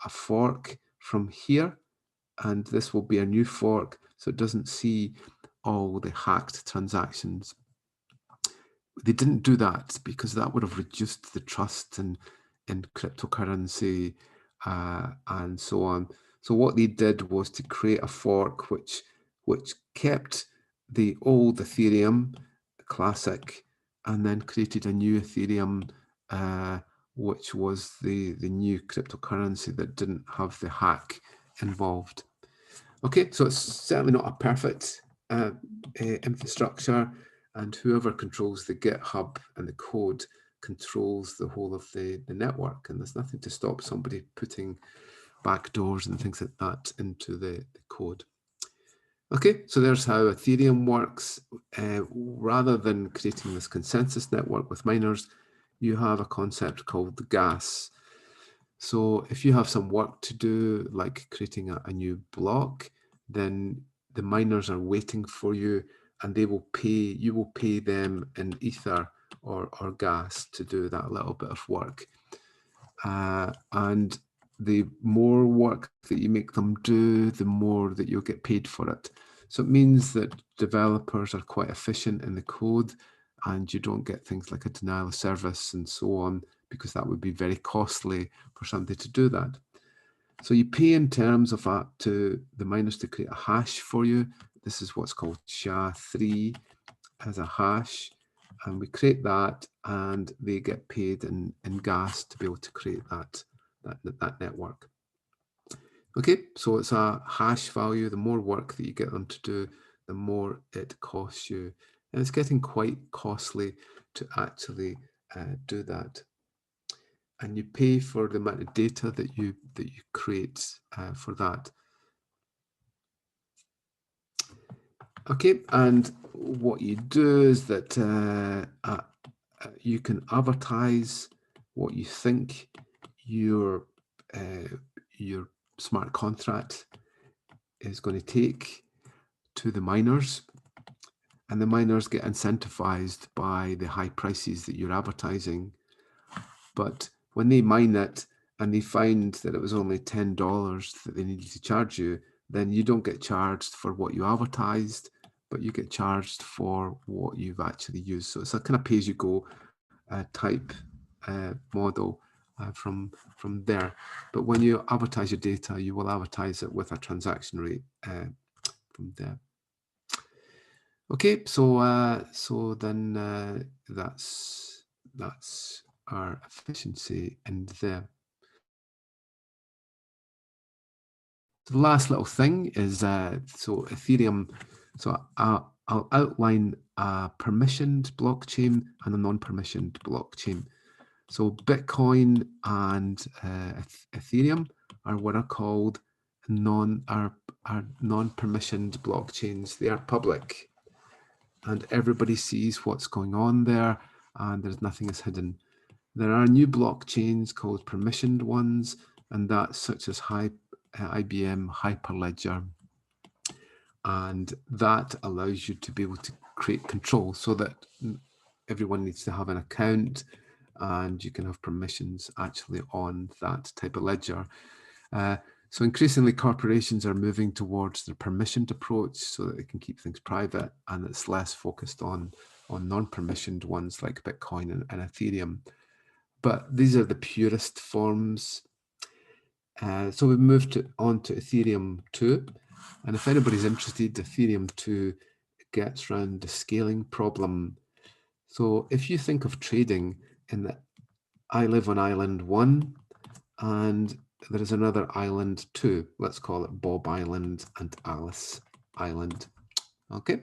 fork from here, and this will be a new fork, so it doesn't see all the hacked transactions. They didn't do that because that would have reduced the trust in cryptocurrency and so on. So what they did was to create a fork which kept the old Ethereum classic, and then created a new Ethereum, which was the new cryptocurrency that didn't have the hack involved. Okay, so it's certainly not a perfect infrastructure, and whoever controls the GitHub and the code controls the whole of the network, and there's nothing to stop somebody putting backdoors and things like that into the code. Okay, so there's how Ethereum works. Rather than creating this consensus network with miners, you have a concept called the gas. So if you have some work to do, like creating a new block, then the miners are waiting for you, and they will pay, you will pay them in ether or gas to do that little bit of work. And the more work that you make them do, the more that you'll get paid for it. So it means that developers are quite efficient in the code, and you don't get things like a denial of service and so on, because that would be very costly for somebody to do that. So you pay in terms of that to the miners to create a hash for you. This is what's called SHA-3 as a hash, and we create that, and they get paid in gas to be able to create that network. Okay, so it's a hash value. The more work that you get them to do, the more it costs you, and it's getting quite costly to actually do that. And you pay for the amount of data that you create for that. Okay, and what you do is that you can advertise what you think your smart contract is going to take to the miners, and the miners get incentivized by the high prices that you're advertising. But when they mine it and they find that it was only $10 that they needed to charge you, then you don't get charged for what you advertised, but you get charged for what you've actually used. So it's a kind of pay-as-you-go type model from there. But when you advertise your data, you will advertise it with a transaction rate from there. Okay, so then that's our efficiency in there. The last little thing is so Ethereum. So I'll outline a permissioned blockchain and a non-permissioned blockchain. So Bitcoin and Ethereum are what are called non-permissioned blockchains. They are public, and everybody sees what's going on there, and there's nothing is hidden. There are new blockchains called permissioned ones, and that's such as IBM Hyperledger, and that allows you to be able to create control so that everyone needs to have an account, and you can have permissions actually on that type of ledger. So increasingly corporations are moving towards the permissioned approach so that they can keep things private, and it's less focused on non-permissioned ones like Bitcoin and Ethereum. But these are the purest forms. So we've moved on to Ethereum 2. And if anybody's interested, Ethereum 2 gets around the scaling problem. So if you think of trading in that I live on island 1, and there is another island 2, let's call it Bob Island and Alice Island. Okay,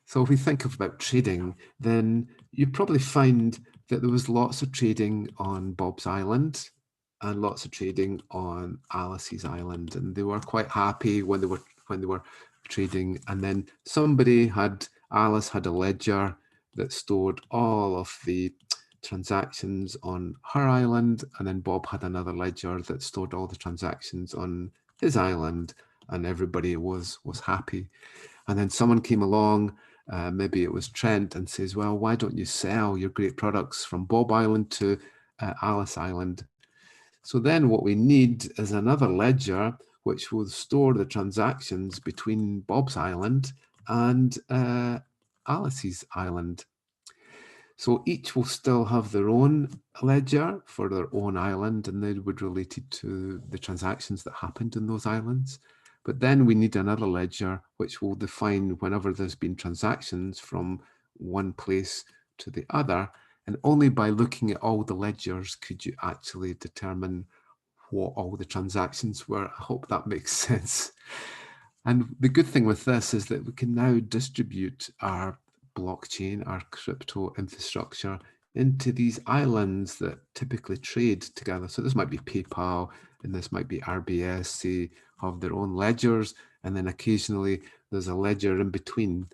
so if we think about trading, then you probably find that there was lots of trading on Bob's Island and lots of trading on Alice's Island, and they were quite happy when they were trading. And then Alice had a ledger that stored all of the transactions on her island, and then Bob had another ledger that stored all the transactions on his island, and everybody was happy. And then someone came along, maybe it was Trent, and says, well, why don't you sell your great products from Bob Island to Alice Island? So then what we need is another ledger which will store the transactions between Bob's Island and Alice's Island. So each will still have their own ledger for their own island, and they would relate it to the transactions that happened in those islands. But then we need another ledger which will define whenever there's been transactions from one place to the other. And only by looking at all the ledgers could you actually determine what all the transactions were. I hope that makes sense. And the good thing with this is that we can now distribute our blockchain, our crypto infrastructure, into these islands that typically trade together. So this might be PayPal, and this might be RBS. They have their own ledgers, and then occasionally there's a ledger in between.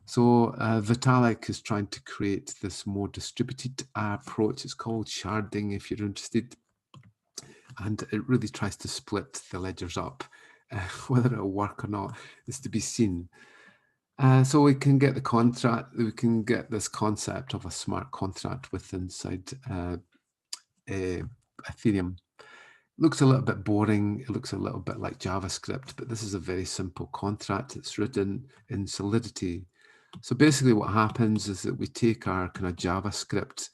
So Vitalik is trying to create this more distributed approach. It's called sharding, if you're interested. And it really tries to split the ledgers up. Whether it'll work or not is to be seen. So we can get this concept of a smart contract inside Ethereum. Looks a little bit boring. It looks a little bit like JavaScript, but this is a very simple contract. It's written in Solidity. So basically what happens is that we take our kind of JavaScript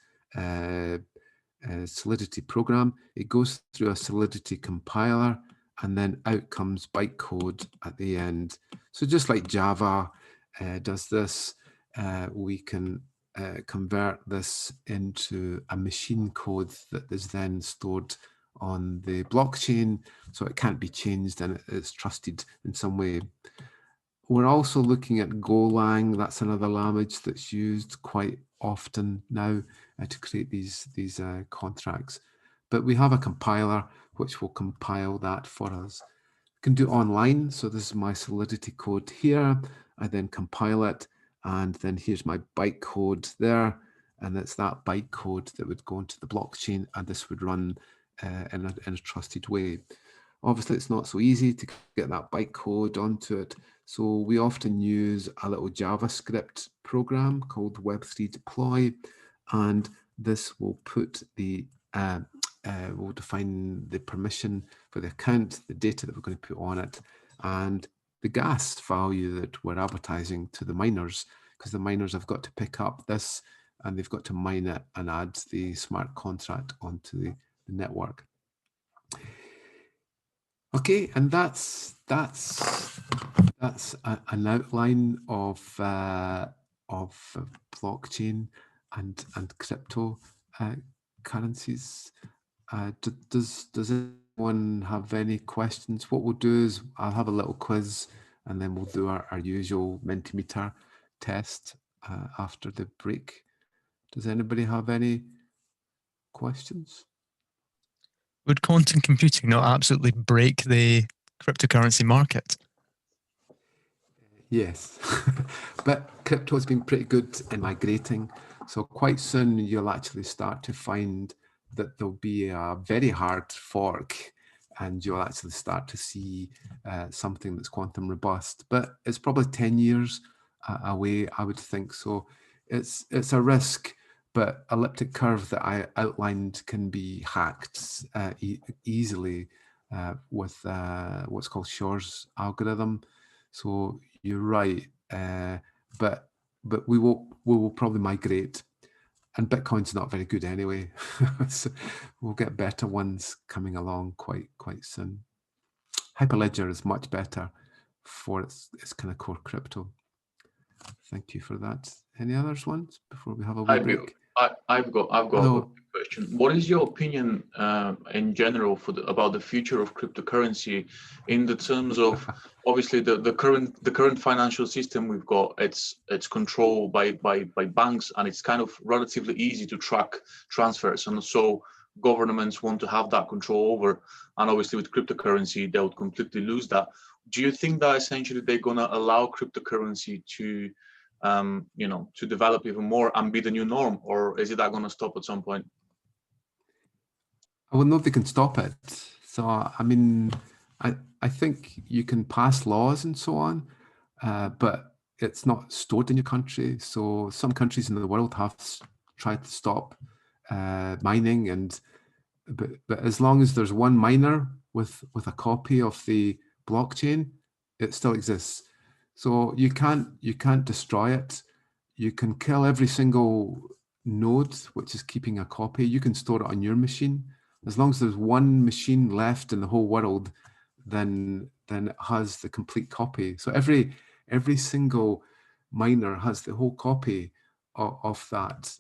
Solidity program, it goes through a Solidity compiler, and then out comes bytecode at the end. So just like Java does this, we can convert this into a machine code that is then stored on the blockchain, so it can't be changed and it's trusted in some way. We're also looking at Golang. That's another language that's used quite often now to create these contracts. But we have a compiler which will compile that for us. We can do it online. So this is my Solidity code here. I then compile it, and then here's my bytecode there. And it's that bytecode that would go into the blockchain, and this would run in a trusted way. Obviously, it's not so easy to get that bytecode onto it. So we often use a little JavaScript program called Web3 Deploy, and this will put the will define the permission for the account, the data that we're going to put on it, and the gas value that we're advertising to the miners, because the miners have got to pick up this and they've got to mine it and add the smart contract onto the network. Okay, and that's an outline of blockchain and crypto currencies. Does anyone have any questions? What we'll do is I'll have a little quiz, and then we'll do our usual Mentimeter test after the break. Does anybody have any questions? Would quantum computing not absolutely break the cryptocurrency market? Yes, but crypto has been pretty good in migrating. So quite soon you'll actually start to find that there'll be a very hard fork, and you'll actually start to see something that's quantum robust. But it's probably 10 years away, I would think. So it's a risk, but elliptic curve that I outlined can be hacked easily with what's called Shor's algorithm. So you're right, but we will probably migrate, and Bitcoin's not very good anyway. So we'll get better ones coming along quite soon. Hyperledger is much better for its kind of core crypto. Thank you for that. Any others ones before we have a wee break? I've got a question. What is your opinion in general about the future of cryptocurrency, in the terms of obviously the current financial system we've got? It's controlled by banks, and it's kind of relatively easy to track transfers, and so governments want to have that control over. And obviously with cryptocurrency, they would completely lose that. Do you think that essentially they're going to allow cryptocurrency to to develop even more and be the new norm, or is it that going to stop at some point? I don't know if they can stop it. So I mean, I think you can pass laws and so on, but it's not stored in your country. So some countries in the world have tried to stop mining, but as long as there's one miner with a copy of the blockchain, it still exists. So you can't destroy it. You can kill every single node which is keeping a copy. You can store it on your machine. As long as there's one machine left in the whole world, then it has the complete copy. So every single miner has the whole copy of that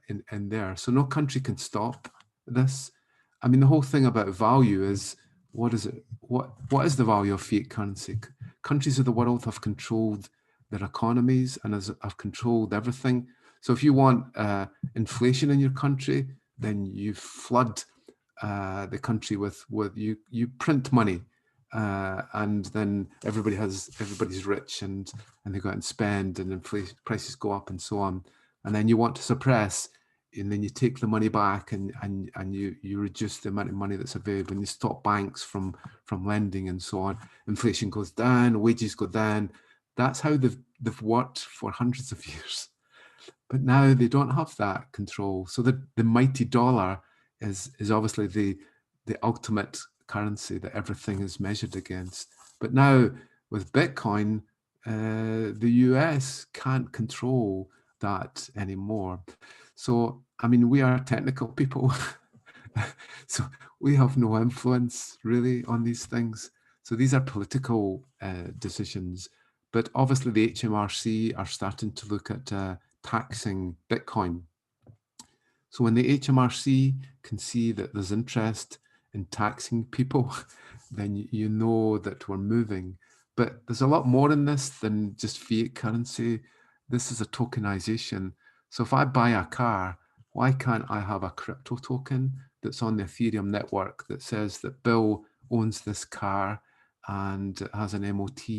in there. So no country can stop this. I mean, the whole thing about value is, what is it? What is the value of fiat currency? Countries of the world have controlled their economies and have controlled everything. So if you want inflation in your country, then you flood the country with you print money, and then everybody's rich and they go out and spend, and inflation prices go up and so on. And then you want to suppress, and then you take the money back and you reduce the amount of money that's available, and you stop banks from lending and so on. Inflation goes down, wages go down. That's how they've worked for hundreds of years. But now they don't have that control. So the mighty dollar is obviously the ultimate currency that everything is measured against. But now with Bitcoin, the US can't control that anymore. So, I mean, we are technical people, so we have no influence really on these things. So these are political decisions, but obviously the HMRC are starting to look at taxing Bitcoin. So when the HMRC can see that there's interest in taxing people, then you know that we're moving. But there's a lot more in this than just fiat currency. This is a tokenization. So if I buy a car, why can't I have a crypto token that's on the Ethereum network that says that Bill owns this car and it has an MOT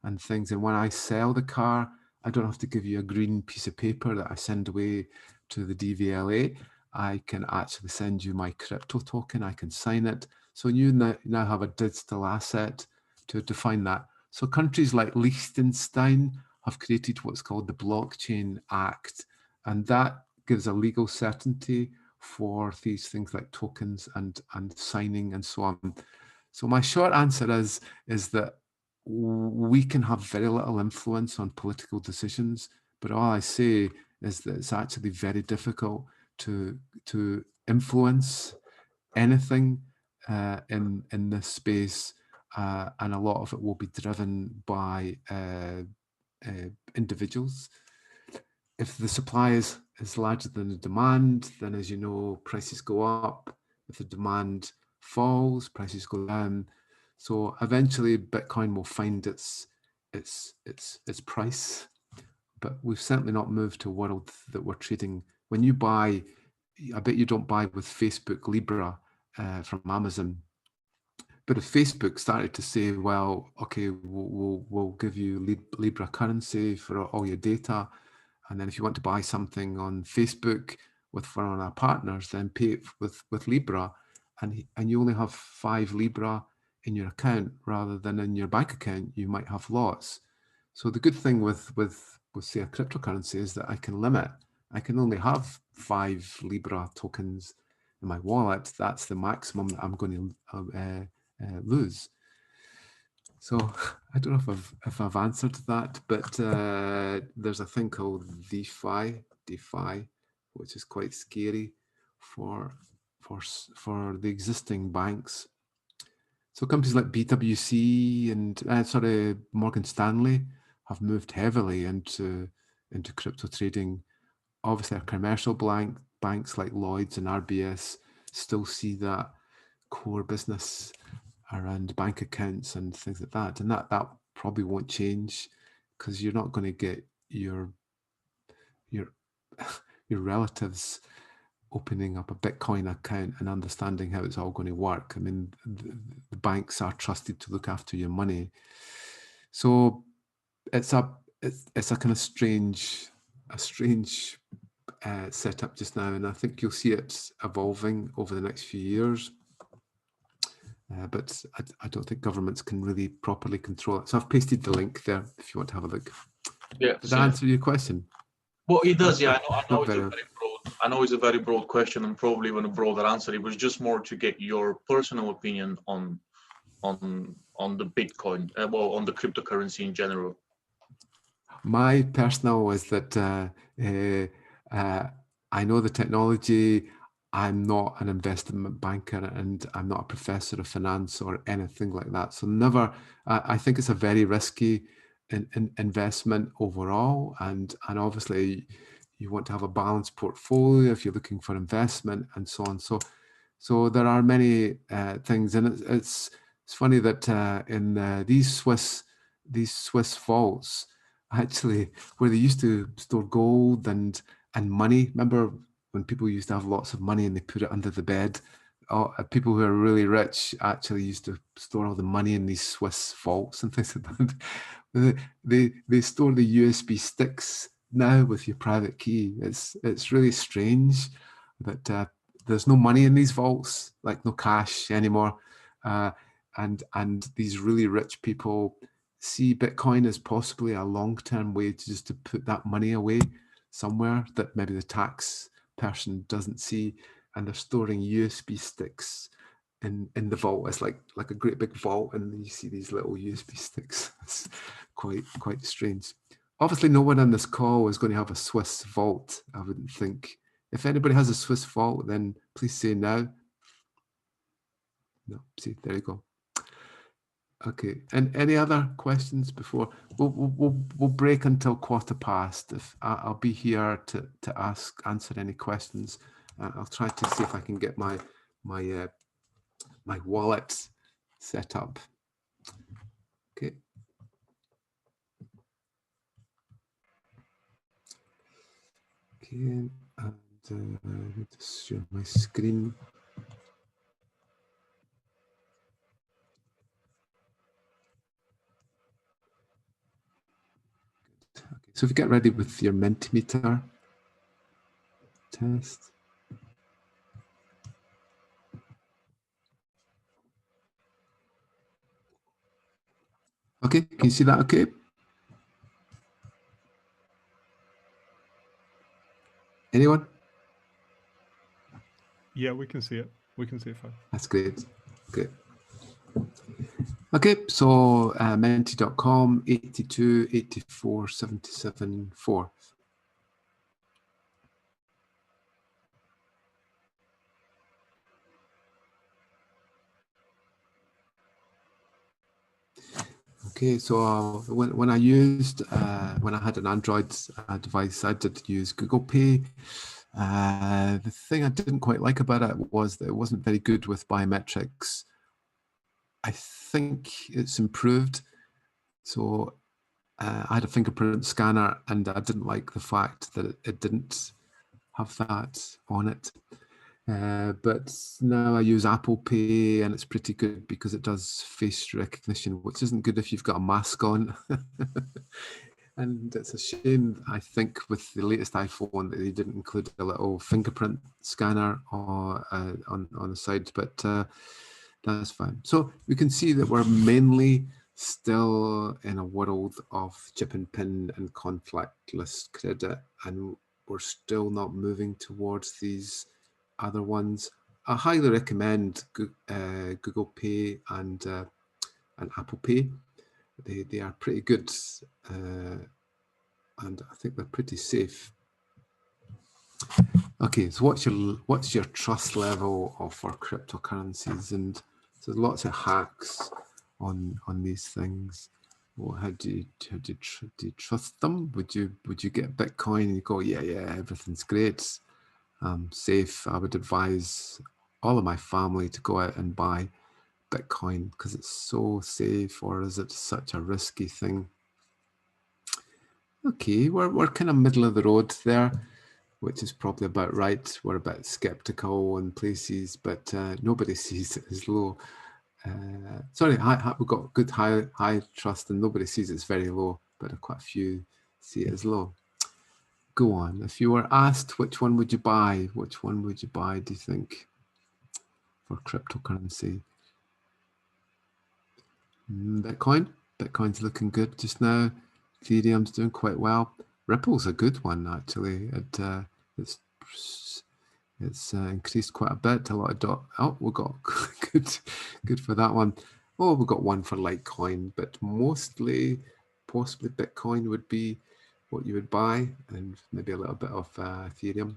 and things. And when I sell the car, I don't have to give you a green piece of paper that I send away to the DVLA. I can actually send you my crypto token. I can sign it. So you now have a digital asset to define that. So countries like Liechtenstein have created what's called the Blockchain Act, and that gives a legal certainty for these things like tokens and signing and so on. So my short answer is that we can have very little influence on political decisions, but all I say is that it's actually very difficult to influence anything in this space, and a lot of it will be driven by individuals. If the supply is larger than the demand, then as you know, prices go up. If the demand falls, prices go down. So eventually Bitcoin will find its price, but we've certainly not moved to a world that we're trading. When you buy, I bet you don't buy with Facebook Libra from Amazon. But if Facebook started to say, well, okay, we'll give you Libra currency for all your data, and then if you want to buy something on Facebook with one of our partners, then pay it with Libra, and you only have 5 Libra in your account rather than in your bank account, you might have lots. So the good thing with say a cryptocurrency is that I can limit. I can only have 5 Libra tokens in my wallet. That's the maximum that I'm going to lose. So I don't know if I've answered that, but there's a thing called DeFi, which is quite scary for the existing banks. So companies like BWC and Morgan Stanley have moved heavily into crypto trading. Obviously, our commercial banks like Lloyds and RBS still see that core business around bank accounts and things like that, and that probably won't change, because you're not going to get your relatives opening up a Bitcoin account and understanding how it's all going to work. I mean, the banks are trusted to look after your money, so it's a kind of strange setup just now, and I think you'll see it evolving over the next few years. But I don't think governments can really properly control it. So I've pasted the link there if you want to have a look. Yeah. Does that answer your question? Well, it does. Yeah, I know Not it's very- a very broad. I know it's a very broad question and probably even a broader answer. It was just more to get your personal opinion on the Bitcoin, well, on the cryptocurrency in general. My personal is that I know the technology. I'm not an investment banker and I'm not a professor of finance or anything like that. So never, I think it's a very risky investment overall. And obviously you want to have a balanced portfolio if you're looking for investment and so on. So there are many things, and it's funny that in these Swiss vaults, actually, where they used to store gold and money. Remember when people used to have lots of money and they put it under the bed? People who are really rich actually used to store all the money in these Swiss vaults and things like that. They store the USB sticks now with your private key. It's really strange that there's no money in these vaults, like no cash anymore, and these really rich people see Bitcoin as possibly a long-term way to put that money away somewhere that maybe the tax person doesn't see, and they're storing USB sticks in the vault. It's like a great big vault, and you see these little USB sticks. It's quite strange. Obviously, no one on this call is going to have a Swiss vault, I wouldn't think. If anybody has a Swiss vault, then please say now. No, see, there you go. Okay, and any other questions before? We'll break until 15:15. If I'll be here to answer any questions. I'll try to see if I can get my wallet set up. Okay. Okay, and let me just share my screen. Okay, so if you get ready with your Mentimeter test. Okay, can you see that okay? Anyone? Yeah, we can see it. We can see it fine. That's great. Good. Okay, so menti.com 82 84 77 4. Okay, so when I used when I had an Android device, I did use Google Pay. The thing I didn't quite like about it was that it wasn't very good with biometrics. I think it's improved. So I had a fingerprint scanner, and I didn't like the fact that it didn't have that on it. But now I use Apple Pay, and it's pretty good because it does face recognition, which isn't good if you've got a mask on. And it's a shame, I think, with the latest iPhone that they didn't include a little fingerprint scanner on the side, but that's fine. So we can see that we're mainly still in a world of chip and pin and contactless credit, and we're still not moving towards these other ones. I highly recommend Google Pay and Apple Pay. They are pretty good, and I think they're pretty safe. Okay, so what's your trust level for cryptocurrencies? And there's lots of hacks on these things. Well, how do you trust them? Would you get Bitcoin and you go, yeah, everything's great, safe? I would advise all of my family to go out and buy Bitcoin because it's so safe, or is it such a risky thing? Okay, we're kind of middle of the road there, which is probably about right. We're a bit skeptical in places, but nobody sees it as low. Sorry, we've got good high trust, and nobody sees it's very low, but quite a few see it as low. Go on. If you were asked which one would you buy, which one would you buy, do you think, for cryptocurrency? Bitcoin? Bitcoin's looking good just now. Ethereum's doing quite well. Ripple's a good one, actually. It's increased quite a bit. A lot of we got good for that one. Oh, we got one for Litecoin, but mostly, possibly Bitcoin would be what you would buy, and maybe a little bit of Ethereum.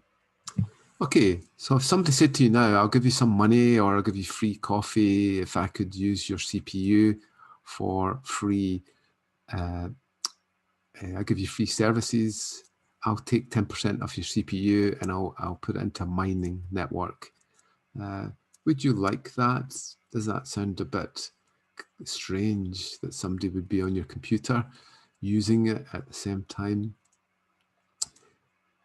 Okay, so if somebody said to you now, I'll give you some money, or I'll give you free coffee if I could use your CPU for free, I'll give you free services, I'll take 10% of your CPU and I'll put it into a mining network. Would you like that? Does that sound a bit strange that somebody would be on your computer using it at the same time?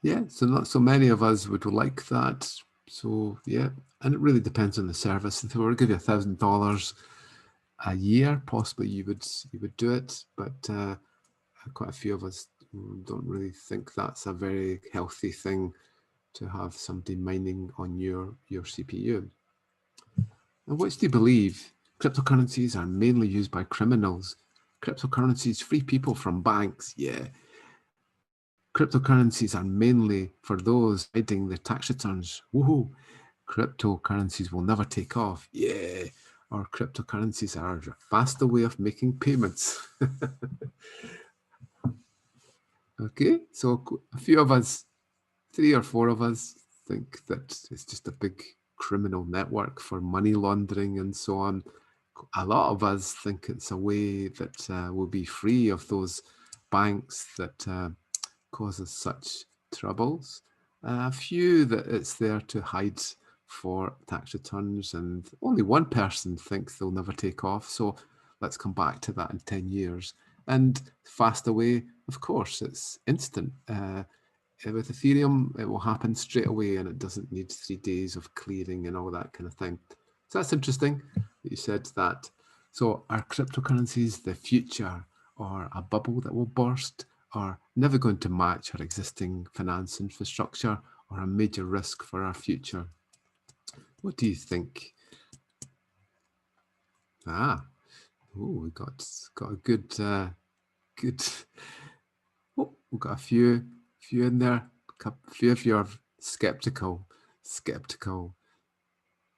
Yeah, so not so many of us would like that. So yeah, and it really depends on the service. If we were to give you $1,000 a year, possibly you would do it, but quite a few of us don't really think that's a very healthy thing to have somebody mining on your CPU. And which do you believe? Cryptocurrencies are mainly used by criminals. Cryptocurrencies free people from banks. Yeah. Cryptocurrencies are mainly for those hiding their tax returns. Woohoo! Cryptocurrencies will never take off. Yeah. or cryptocurrencies are a faster way of making payments. Okay, so a few of us, 3 or 4 of us, think that it's just a big criminal network for money laundering and so on. A lot of us think it's a way that will be free of those banks that cause us such troubles. A few that it's there to hide for tax returns, and only one person thinks they'll never take off. So let's come back to that in 10 years. And fast away, of course, it's instant. With Ethereum, it will happen straight away and it doesn't need 3 days of clearing and all that kind of thing. So that's interesting that you said that. So are cryptocurrencies the future, or a bubble that will burst, or never going to match our existing finance infrastructure, or a major risk for our future? What do you think? Oh, we got a good good. Oh, we've got a few in there. A few of you are skeptical.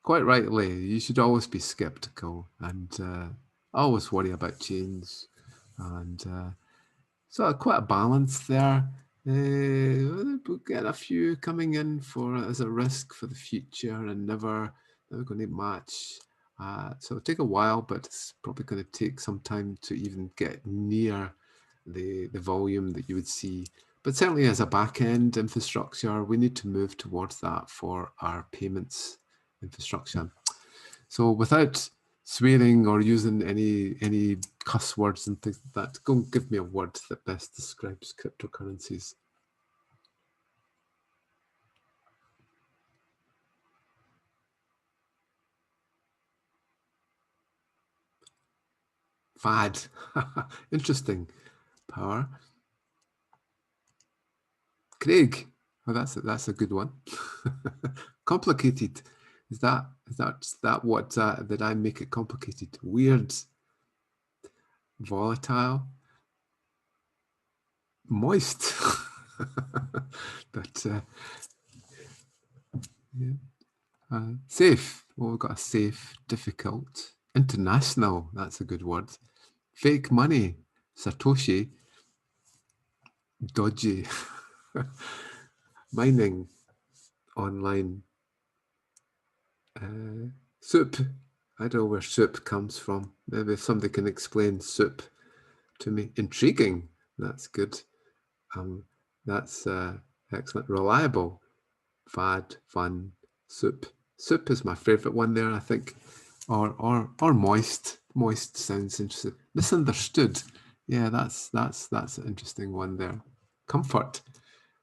Quite rightly, you should always be skeptical and always worry about change. And so quite a balance there. We'll get a few coming in for as a risk for the future and never going to match. So it'll take a while, but it's probably going to take some time to even get near the volume that you would see. But certainly as a back-end infrastructure, we need to move towards that for our payments infrastructure. So without swearing or using any cuss words and things like that, go and give me a word that best describes cryptocurrencies. Fad. Interesting. Power. Craig. Oh, that's a good one. Complicated. Is that what did I make it complicated? Weird. Volatile. Moist. But yeah. Safe. Well, we've got a safe, difficult, international. That's a good word. Fake money. Satoshi. Dodgy. Mining. Online. Soup. I don't know where soup comes from. Maybe if somebody can explain soup to me. Intriguing. That's good. That's excellent. Reliable. Fad. Fun. Soup. Soup is my favorite one there, I think. Or moist. Moist sounds interesting. Misunderstood. Yeah, that's an interesting one there. Comfort.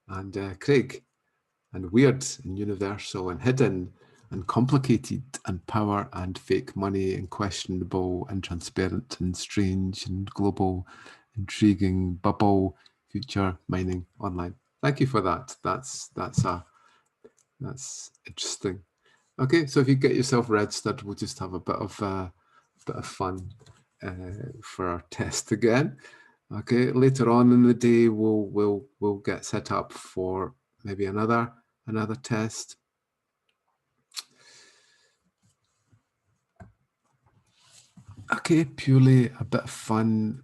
And Craig. And weird and universal and hidden and complicated and power and fake money and questionable and transparent and strange and global, intriguing, bubble, future, mining, online. Thank you for that. That's interesting. Okay, so if you get yourself registered, we'll just have a bit of fun for our test again. Okay, later on in the day, we'll get set up for maybe another test. Okay, purely a bit of fun,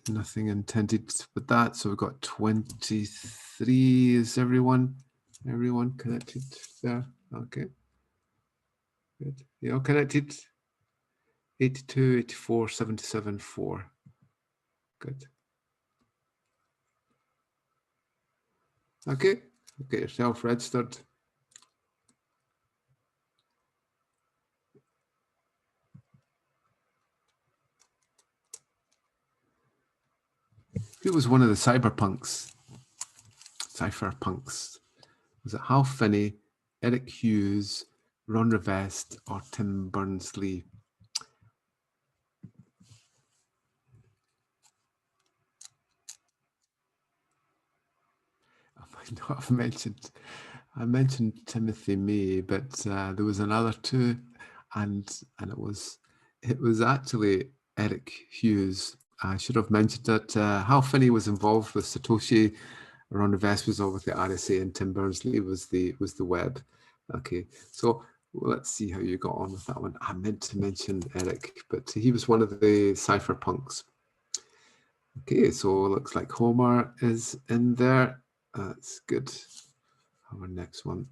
nothing intended with that. So we've got 23. Is everyone connected there? Okay, good. You all connected? 82, 84, 77, 4. Good. Okay, get yourself registered. Who was one of the cypherpunks? Was it Hal Finney, Eric Hughes, Ron Rivest, or Tim Berners-Lee? I might not have mentioned. I mentioned Timothy May, but there was another two, and it was actually Eric Hughes. I should have mentioned that Hal Finney was involved with Satoshi. Ron Rivest was all with the RSA, and Tim Berners-Lee was the web. Okay, so Well, let's see how you got on with that one. I meant to mention Eric, but he was one of the cypherpunks. Okay, so it looks like Homer is in there. That's good. Our next one.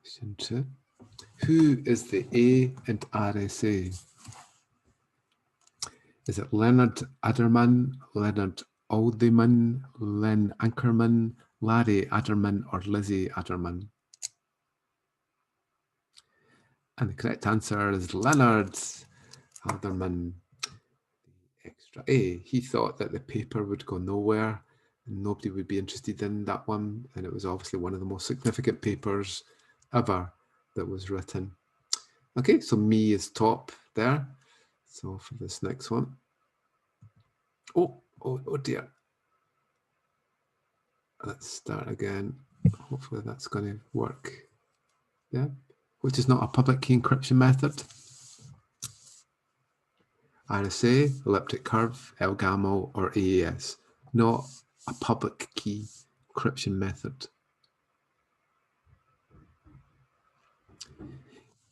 Question 2. Who is the A and RSA? Is it Leonard Adderman, Leonard Alderman, Len Ankerman, Larry Adderman, or Lizzie Adderman? And the correct answer is Leonard Alderman. Extra A. He thought that the paper would go nowhere and nobody would be interested in that one. And it was obviously one of the most significant papers ever that was written. Okay, so me is top there. So for this next one. Oh dear. Let's start again. Hopefully that's going to work. Yeah, which is not a public key encryption method. RSA, elliptic curve, LGAMO, or AES. Not a public key encryption method.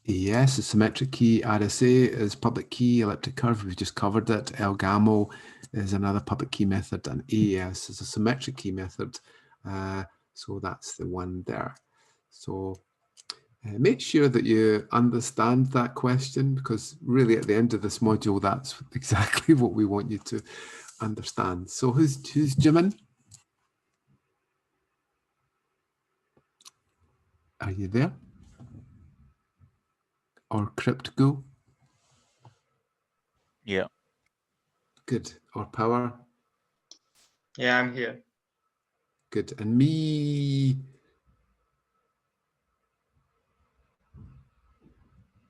AES is symmetric key, RSA is public key, elliptic curve, we just covered it. LGAMO is another public key method, and AES is a symmetric key method. So that's the one there. So make sure that you understand that question, because really at the end of this module, that's exactly what we want you to understand. So who's Jimin? Are you there? Or CryptGo? Yeah. Good. Or Power? Yeah, I'm here. Good. And me?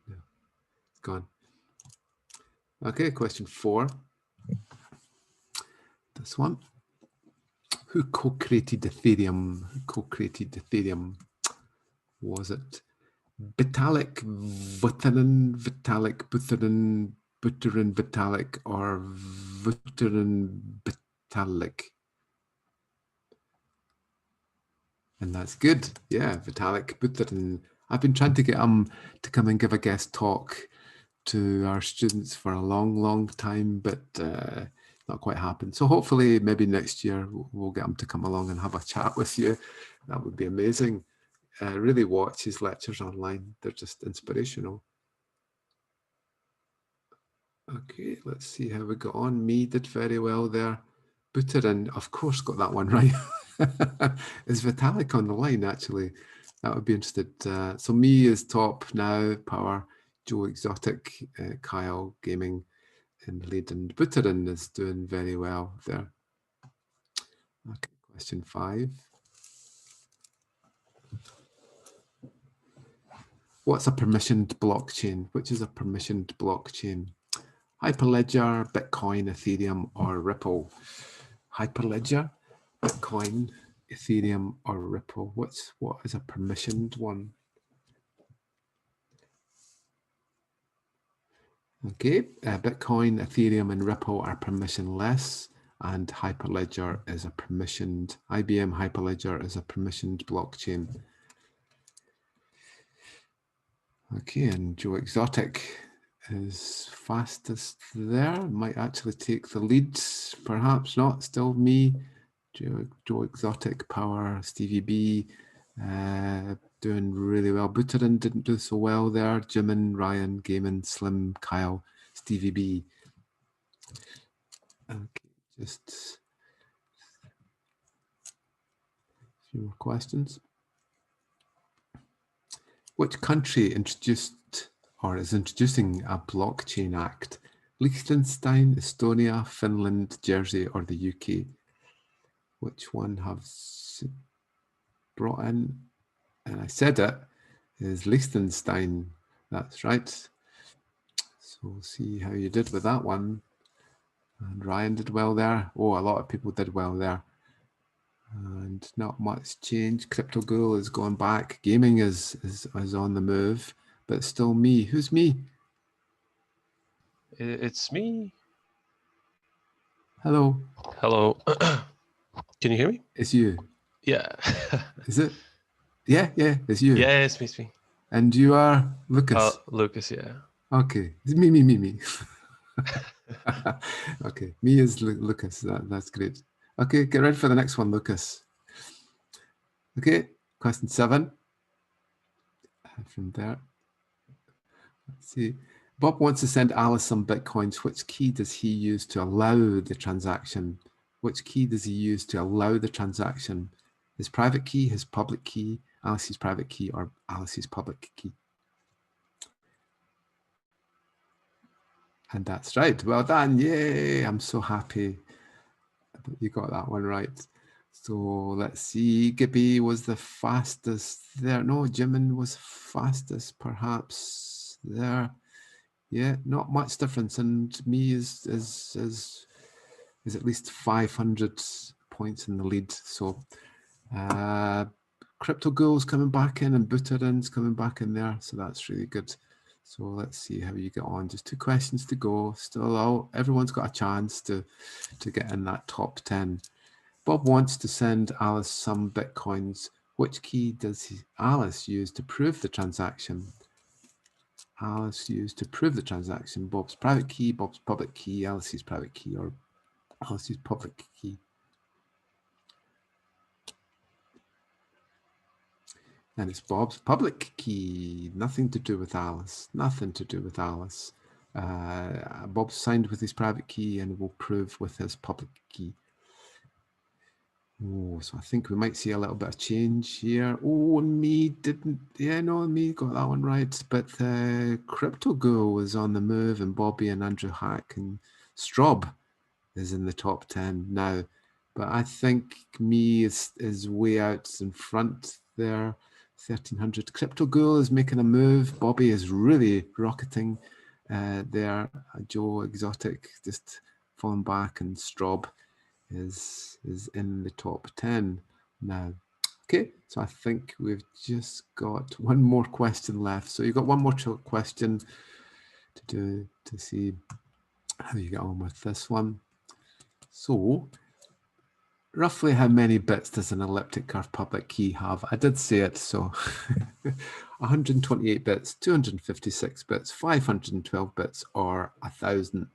No, it's gone. Okay, question 4. This one. Who co-created Ethereum? Who co-created Ethereum? Was it Vitalik Buterin Vitalik, or Buterin Vitalik? And that's good. Yeah, Vitalik Buterin. I've been trying to get him to come and give a guest talk to our students for a long time, but not quite happened. So hopefully maybe next year we'll get him to come along and have a chat with you. That would be amazing. Really watch his lectures online. They're just inspirational. Okay, let's see how we got on. Me did very well there. Buterin, of course, got that one right. Is Vitalik on the line, actually? That would be interested. So me is top now, Power, Joe Exotic, Kyle Gaming, and lead, and Buterin is doing very well there. Okay, question 5. What's a permissioned blockchain? Which is a permissioned blockchain? Hyperledger, Bitcoin, Ethereum, or Ripple? Hyperledger, Bitcoin, Ethereum, or Ripple? What is a permissioned one? Okay, Bitcoin, Ethereum, and Ripple are permissionless, and Hyperledger is a permissioned. IBM Hyperledger is a permissioned blockchain. Okay, and Joe Exotic is fastest there. Might actually take the lead, perhaps not. Still me, Joe Exotic, Power, Stevie B, doing really well. Buterin didn't do so well there. Jimin, Ryan, Gaiman, Slim, Kyle, Stevie B. Okay, just a few more questions. Which country introduced or is introducing a blockchain act? Liechtenstein, Estonia, Finland, Jersey, or the UK? Which one has brought in? And I said it is Liechtenstein. That's right. So we'll see how you did with that one. And Ryan did well there. Oh, a lot of people did well there. And not much change. CryptoGhoul is going back. Gaming is on the move, but still me. Who's me? It's me. Hello. Hello. Can you hear me? It's you. Yeah. Is it? Yeah, it's you. Yeah, it's me. And you are Lucas. Lucas, yeah. Okay, it's me. Okay, me is Lucas. That's great. Okay, get ready for the next one, Lucas. Okay, question 7. From there. Let's see. Bob wants to send Alice some bitcoins. Which key does he use to allow the transaction? Which key does he use to allow the transaction? His private key, his public key, Alice's private key, or Alice's public key? And that's right. Well done. Yay. I'm so happy that you got that one right. So let's see. Gibby was the fastest there. No, Jimin was fastest perhaps there. Yeah, not much difference. And me is at least 500 points in the lead. So Crypto Ghoul's coming back in and Butterin's coming back in there. So that's really good. So let's see how you get on. Just 2 questions to go. Still, everyone's got a chance to get in that top 10. Bob wants to send Alice some bitcoins. Which key does Alice use to prove the transaction? Alice used to prove the transaction. Bob's private key, Bob's public key, Alice's private key, or Alice's public key. And it's Bob's public key. Nothing to do with Alice. Nothing to do with Alice. Bob signed with his private key and will prove with his public key. Oh, so I think we might see a little bit of change here. Oh, me didn't. Yeah, no, me got that one right. But Crypto Ghoul is on the move, and Bobby and Andrew Hack and Strob is in the top 10 now. But I think me is way out in front there. 1300. Crypto Ghoul is making a move. Bobby is really rocketing there. Joe Exotic just falling back, and Strob is in the top 10 now. Okay, so I think we've just got one more question left. So you've got one more question to do to see how you get on with this one. So roughly how many bits does an elliptic curve public key have? I did say it, so 128 bits, 256 bits, 512 bits, or 1000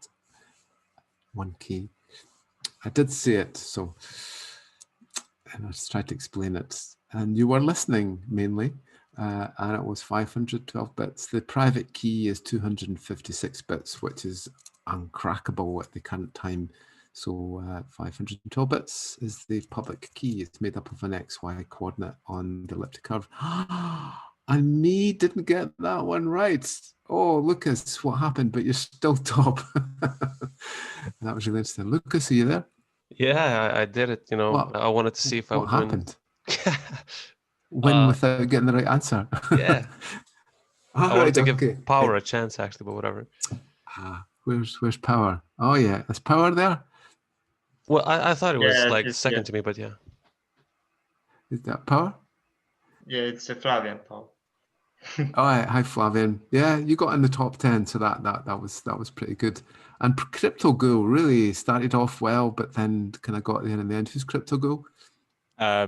one key. I did say it, so and I just tried to explain it. And you were listening mainly, and it was 512 bits. The private key is 256 bits, which is uncrackable at the current time. So 512 bits is the public key. It's made up of an XY coordinate on the elliptic curve. And me didn't get that one right. Oh, Lucas, what happened? But you're still top. That was really interesting. Lucas, are you there? Yeah, I did it. You know, What? I wanted to see if I would What happened? win. Without getting the right answer. Yeah. All I wanted to right, give Power a chance, actually, but whatever. Where's Power? Oh yeah, is Power there? Well, I thought it was Yeah, like it's- second yeah. to me, but yeah. Is that Power? Yeah, it's a Flavian Paul. All right, hi Flavian. Yeah, you got in the top 10, so that was pretty good. And Crypto Ghoul really started off well, but then kind of got there in the end. Who's Crypto Ghoul?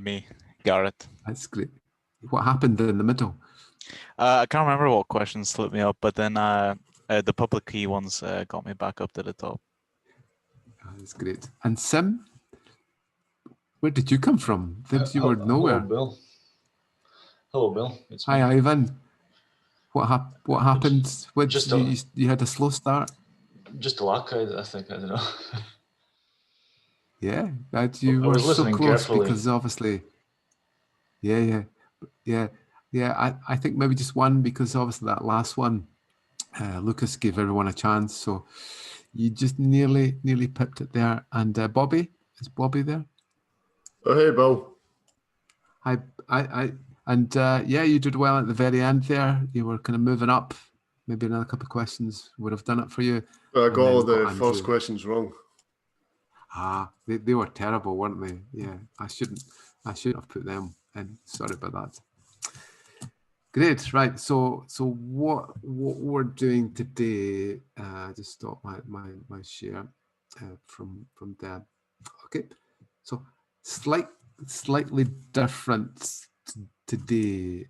Me, Garrett. That's great. What happened in the middle? I can't remember what questions slipped me up, but then the public key ones got me back up to the top. That's great. And Sim, where did you come from? You were nowhere. Hello, Bill. Hello, Bill. It's me. Hi, Ivan. What happened? Just You had a slow start. Just luck, I think. I don't know. Yeah, that you I were was so listening close carefully. because obviously, yeah. I think maybe just one because obviously that last one, Lucas gave everyone a chance, so you just nearly pipped it there. And Bobby, is Bobby there? Oh, hey, Bill. Hi, and yeah, you did well at the very end there. You were kind of moving up. Maybe another couple of questions would have done it for you. I And got then all the Andrew. first questions wrong. They were terrible, weren't they? Yeah, I shouldn't have put them in. Sorry about that. Great, right. So what we're doing today? Just stop my share from Deb. Okay, so slightly different today.